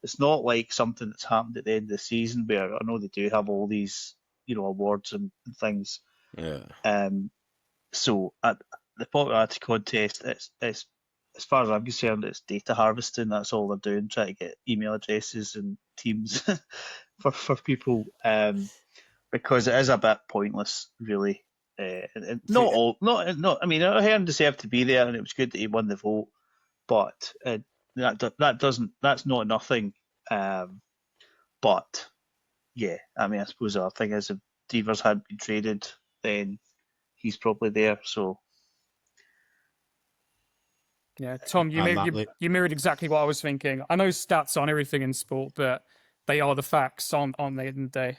It's not like something that's happened at the end of the season where I know they do have all these, awards and things. Yeah. So at the popularity contest, it's as far as I'm concerned, it's data harvesting. That's all they're doing, trying to get email addresses and teams for people, because it is a bit pointless, really. And not. I mean, O'Hearn deserved to be there, and it was good that he won the vote. But that's not nothing. But yeah, I mean, I suppose the other thing is if Devers had been traded, then he's probably there. So yeah, Tom, you mirrored exactly what I was thinking. I know stats aren't everything in sport, but they are the facts, aren't they? End of the day.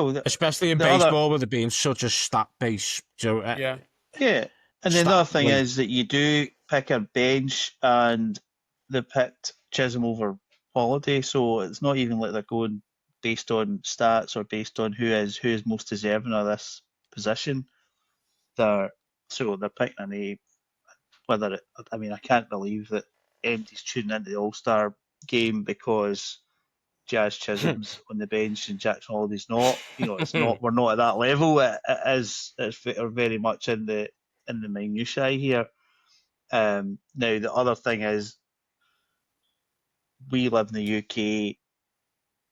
Well, especially in the other baseball with it being such a stat-based. So, Yeah. yeah, and then the other thing is that you do pick a bench, and they picked Chisholm over Holiday, so it's not even like they're going based on stats or based on who is most deserving of this position. They're picking a name. I mean, I can't believe that MD's tuning into the All-Star game because Jazz Chisholm's on the bench and Jackson Holiday's not. It's not. We're not at that level. It's very much in the minutiae here. Now the other thing is, we live in the UK.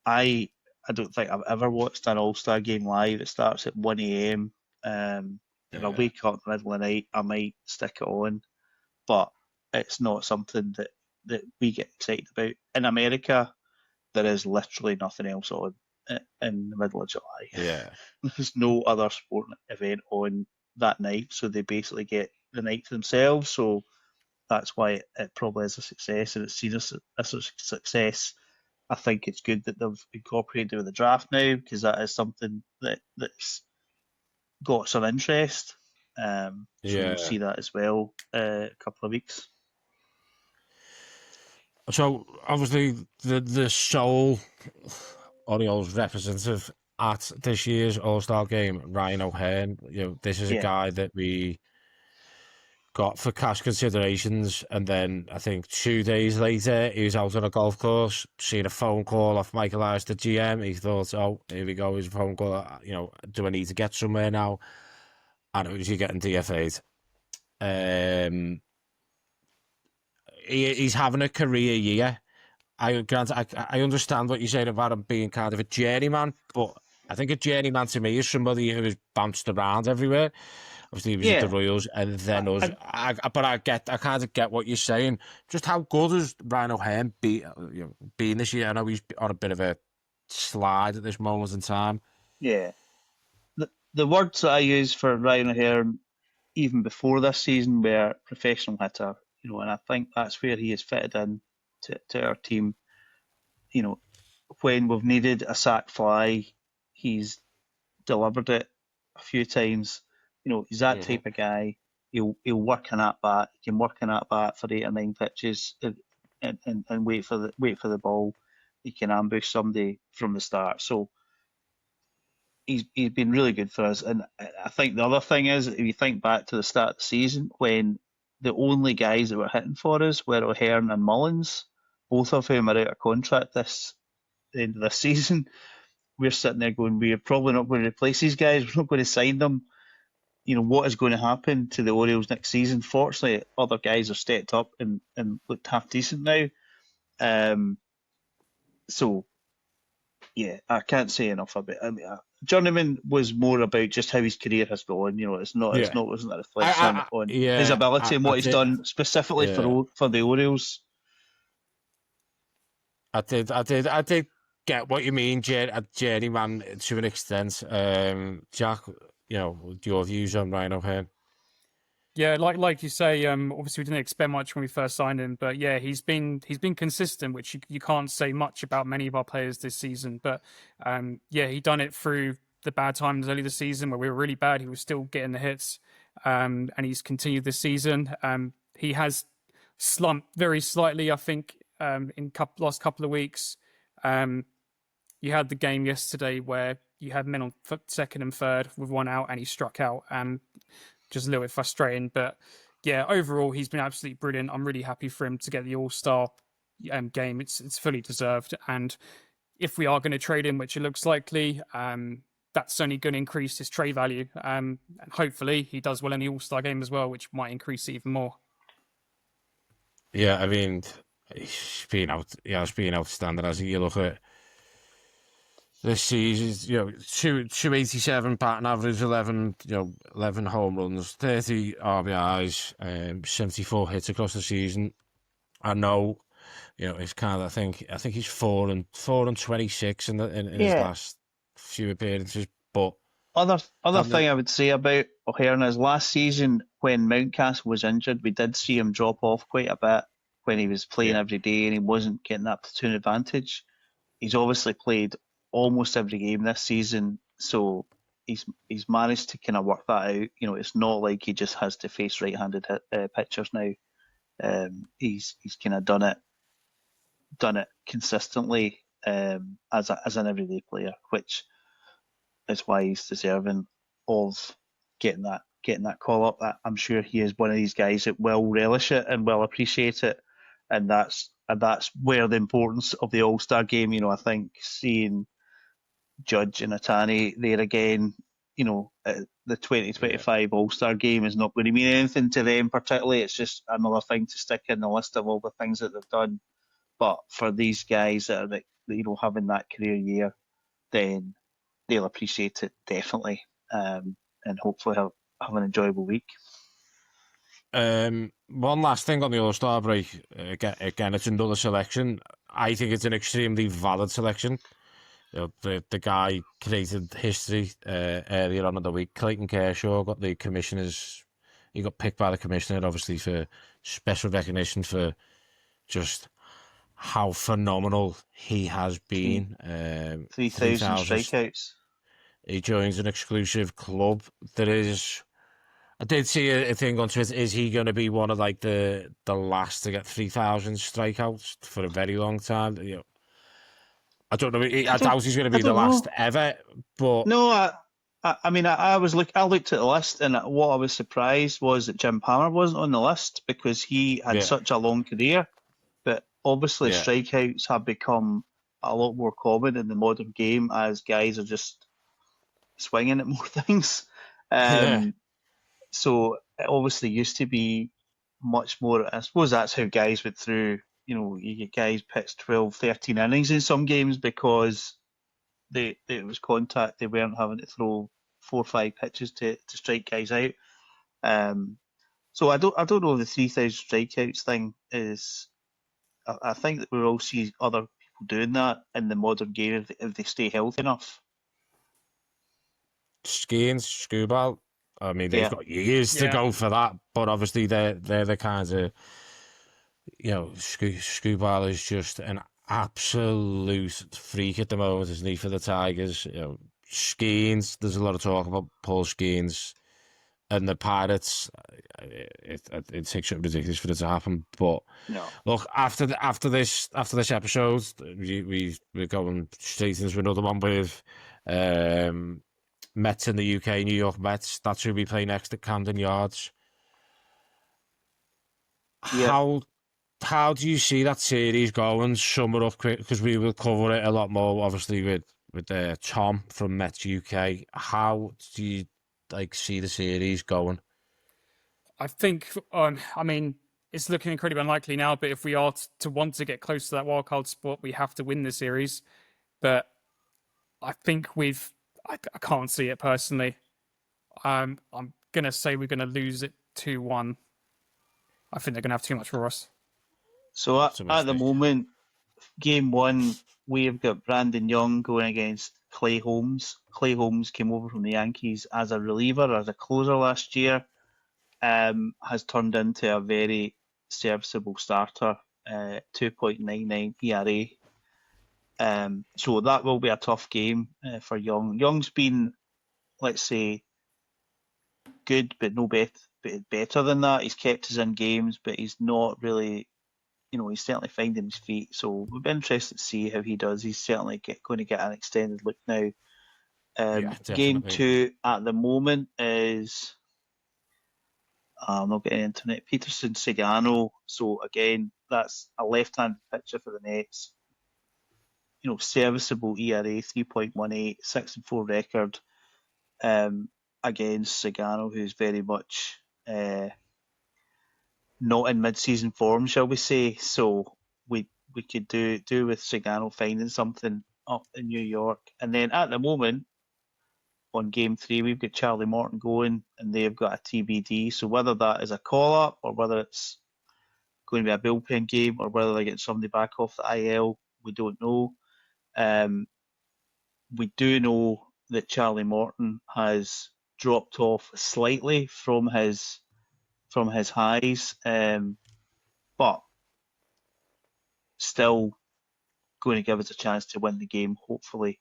I don't think I've ever watched an All Star game live. It starts at 1 a.m. If I wake up in the middle of the night, I might stick it on, but it's not something that we get excited about. In America, there is literally nothing else on in the middle of July. Yeah. There's no other sporting event on that night, so they basically get the night to themselves. So that's why it probably is a success, and it's seen as a success. I think it's good that they've incorporated it with the draft now, because that is something that's got some interest. So we'll see that as well a couple of weeks. So obviously the sole Orioles representative at this year's All-Star game, Ryan O'Hearn. This is a guy that we got for cash considerations, and then I think 2 days later he was out on a golf course, seeing a phone call off Michael Ayers, the GM. He thought, oh, here we go, here's a phone call. Do I need to get somewhere now? And it was you getting DFA'd. He's having a career year. I understand what you're saying about him being kind of a journeyman, but I think a journeyman to me is somebody who has bounced around everywhere. Obviously, he was at the Royals and then us. But I kind of get what you're saying. Just how good has Ryan O'Hearn been this year? I know he's on a bit of a slide at this moment in time. Yeah. The words that I use for Ryan O'Hearn, even before this season, were professional hitter. And I think that's where he has fitted in to our team. When we've needed a sac fly, he's delivered it a few times. He's that type of guy. He'll work in that bat. He can work in that bat for 8 or 9 pitches and wait for the ball. He can ambush somebody from the start. So he's been really good for us. And I think the other thing is, if you think back to the start of the season, when the only guys that were hitting for us were O'Hearn and Mullins, both of whom are out of contract the end of this season, we're sitting there going, we're probably not going to replace these guys. We're not going to sign them. What is going to happen to the Orioles next season? Fortunately, other guys have stepped up and looked half decent now. So, yeah, I can't say enough about it. I mean, Journeyman was more about just how his career has gone. Wasn't a reflection on his ability and what he's done specifically for the Orioles. I did get what you mean, journeyman to an extent. Jack, your views on Ryan O'Hearn? Yeah, like you say, obviously we didn't expect much when we first signed him, but yeah, he's been consistent, which you can't say much about many of our players this season. But he done it through the bad times early this season where we were really bad. He was still getting the hits, and he's continued this season. He has slumped very slightly, I think, in last couple of weeks. You had the game yesterday where you had men on second and third with 1 out, and he struck out. Just a little bit frustrating, but yeah, overall he's been absolutely brilliant. I'm really happy for him to get the All-Star game. It's fully deserved, and if we are going to trade him, which it looks likely, that's only going to increase his trade value. And hopefully he does well in the All-Star game as well, which might increase it even more. Yeah, I mean, he's been outstanding as you look at this season. 287 batting average, 11 home runs, 30 RBIs, 74 hits across the season. I know, it's kind of, I think he's 4 and 26 in his last few appearances. But other thing I would say about O'Hearn is last season when Mountcastle was injured, we did see him drop off quite a bit when he was playing every day and he wasn't getting that platoon advantage. He's obviously played almost every game this season So he's managed to kind of work that out. You know, it's not like he just has to face right-handed pitchers now. He's kind of done it consistently as an everyday player, which is why he's deserving of getting that call up. I'm sure he is one of these guys that will relish it and will appreciate it, and that's where the importance of the All-Star game. You know, I think seeing Judge and Atani there again, you know, the 2025 All-Star game is not going to mean anything to them particularly. It's just another thing to stick in the list of all the things that they've done. But for these guys that are, having that career year, then they'll appreciate it definitely, and hopefully have an enjoyable week. One last thing on the All-Star break. Again, it's another selection. I think it's an extremely valid selection. You know, the guy created history earlier on in the week. Clayton Kershaw got the commissioners. He got picked by the commissioner, obviously, for special recognition for just how phenomenal he has been. 3,000 strikeouts. He joins an exclusive club. I did see a thing on Twitter. Is he going to be one of like the last to get 3,000 strikeouts for a very long time? You know, I don't know. I doubt he's going to be the last ever. But no, I mean, I looked at the list, and what I was surprised was that Jim Palmer wasn't on the list because he had such a long career. But obviously, strikeouts have become a lot more common in the modern game as guys are just swinging at more things. So it obviously used to be much more. I suppose that's how guys went through. You know, you get guys pitched 12, 13 innings in some games because it was contact. They weren't having to throw 4 or 5 pitches to strike guys out. So I don't know if the 3,000 strikeouts thing is. I think that we'll all see other people doing that in the modern game if they stay healthy enough. Skeens, Screwball, I mean, they've got years to go for that, but obviously they're the kinds of, you know, Screwball is just an absolute freak at the moment, isn't he, for the Tigers? You know, Skeens, there's a lot of talk about Paul Skeens and the Pirates. It takes something ridiculous for it to happen, but look, after this episode, we're going straight into another one with Mets in the UK, New York Mets. That's who we play next at Camden Yards. How do you see that series going? Sum it up quick, because we will cover it a lot more, obviously, with Tom from Mets UK. How do you see the series going? I think, I mean, it's looking incredibly unlikely now, but if we are to want to get close to that wildcard spot, we have to win the series. But I think I can't see it personally. I'm going to say we're going to lose it 2-1. I think they're going to have too much for us. So at the moment, game 1, we've got Brandon Young going against Clay Holmes. Clay Holmes came over from the Yankees as a reliever, as a closer last year. Has turned into a very serviceable starter, 2.99 ERA. So that will be a tough game for Young. Young's been, let's say, good, but no better than that. He's kept us in games, but he's not really, he's certainly finding his feet. So we'll be interested to see how he does. He's certainly going to get an extended look now. Game 2 at the moment is, I'm not getting internet, Peterson Segano. So again, that's a left-handed pitcher for the Nets. Serviceable ERA, 3.18, 6-4 record. Against Segano, who's very much not in mid-season form, shall we say. So we could do with Segano finding something up in New York. And then at the moment, on game 3, we've got Charlie Morton going, and they've got a TBD. So whether that is a call-up, or whether it's going to be a bullpen game, or whether they're getting somebody back off the IL, we don't know. We do know that Charlie Morton has dropped off slightly from his highs, but still going to give us a chance to win the game, hopefully.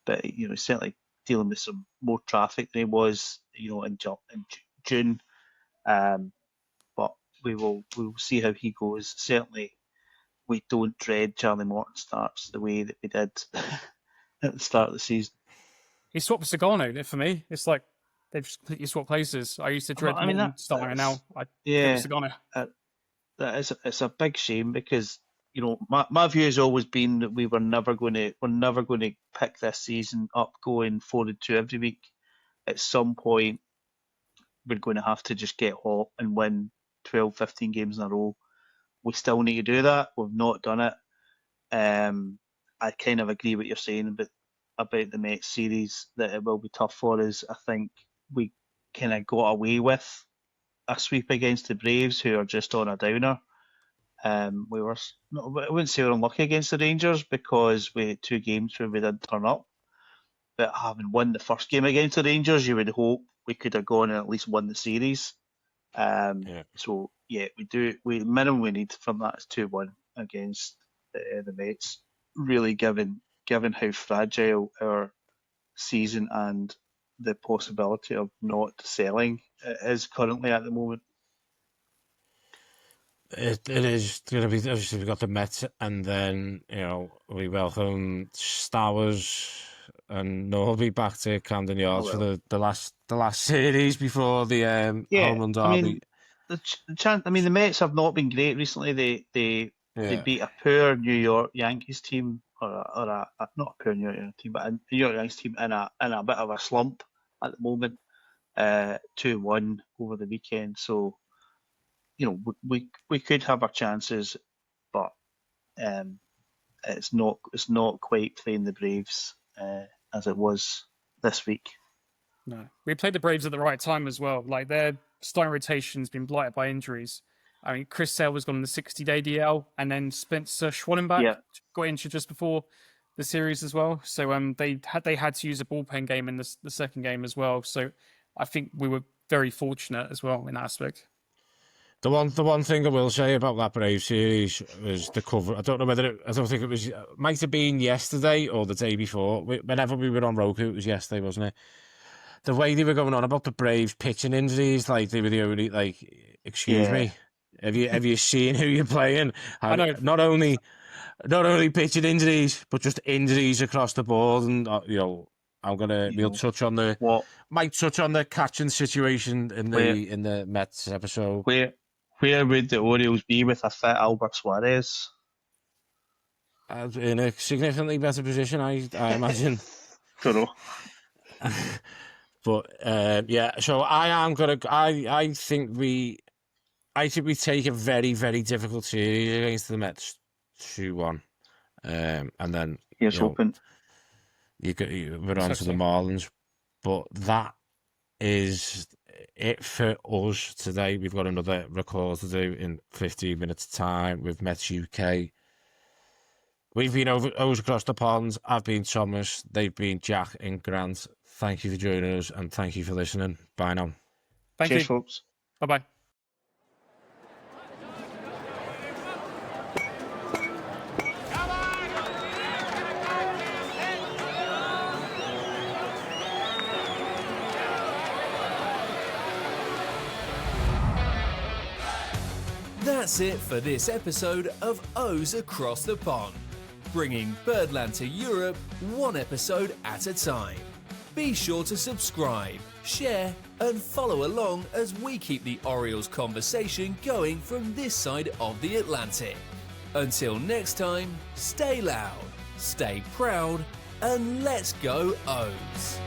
but he's certainly dealing with some more traffic than he was, in June. But we'll see how he goes. Certainly, we don't dread Charlie Morton starts the way that we did at the start of the season. He swapped Sagano for me. It's like they've just completely swapped places. I used to dread Morton starting, and now I go with Sagano. It's a big shame because my view has always been that we're never going to pick this season up going 4-2 every week. At some point, we're going to have to just get hot and win 12, 15 games in a row. We still need to do that. We've not done it. I kind of agree what you're saying about the Mets series, that it will be tough for us. I think we kind of got away with a sweep against the Braves, who are just on a downer. I wouldn't say we're unlucky against the Rangers because we had 2 games where we didn't turn up. But having won the first game against the Rangers, you would hope we could have gone and at least won the series. So we minimum we need from that is 2-1 against the Mets. Really, given how fragile our season and the possibility of not selling is currently at the moment. It is going to be, obviously we've got the Mets, and then we welcome Stowers and Norby back to Camden Yards for the last series before the home run derby. The Mets have not been great recently. They beat a poor New York Yankees team, or not a poor New York Yankees team, but a New York Yankees team in a bit of a slump at the moment. 2-1 over the weekend. So we could have our chances, but it's not quite playing the Braves as it was this week. No, we played the Braves at the right time as well. Like their starting rotation's been blighted by injuries. I mean, Chris Sale was gone on the 60-day DL, and then Spencer Schwannenbach got injured just before the series as well. So they had to use a bullpen game in the second game as well. So I think we were very fortunate as well in that aspect. The one thing I will say about that Brave series was the cover. I don't know I don't think it might have been yesterday or the day before. Whenever we were on Roku, it was yesterday, wasn't it? The way they were going on about the Braves pitching injuries, like they were the only, excuse me, have you seen who you're playing? I know. Not only pitching injuries, but just injuries across the board. And we'll touch on the catching situation in the Mets episode. Where would the Orioles be with a fit Albert Suarez? In a significantly better position, I imagine. Don't know. But so I think we take a very, very difficult series against the Mets 2-1, and then here's hoping we're on to the Marlins. But that is it for us today. We've got another record to do in 15 minutes time with Mets UK. We've been O's across the pond. I've been Thomas. They've been Jack and Grant. Thank you for joining us, and thank you for listening. Bye now. Cheers, folks. Bye-bye. That's it for this episode of O's Across the Pond, bringing Birdland to Europe one episode at a time. Be sure to subscribe, share, and follow along as we keep the Orioles conversation going from this side of the Atlantic. Until next time, stay loud, stay proud, and let's go O's!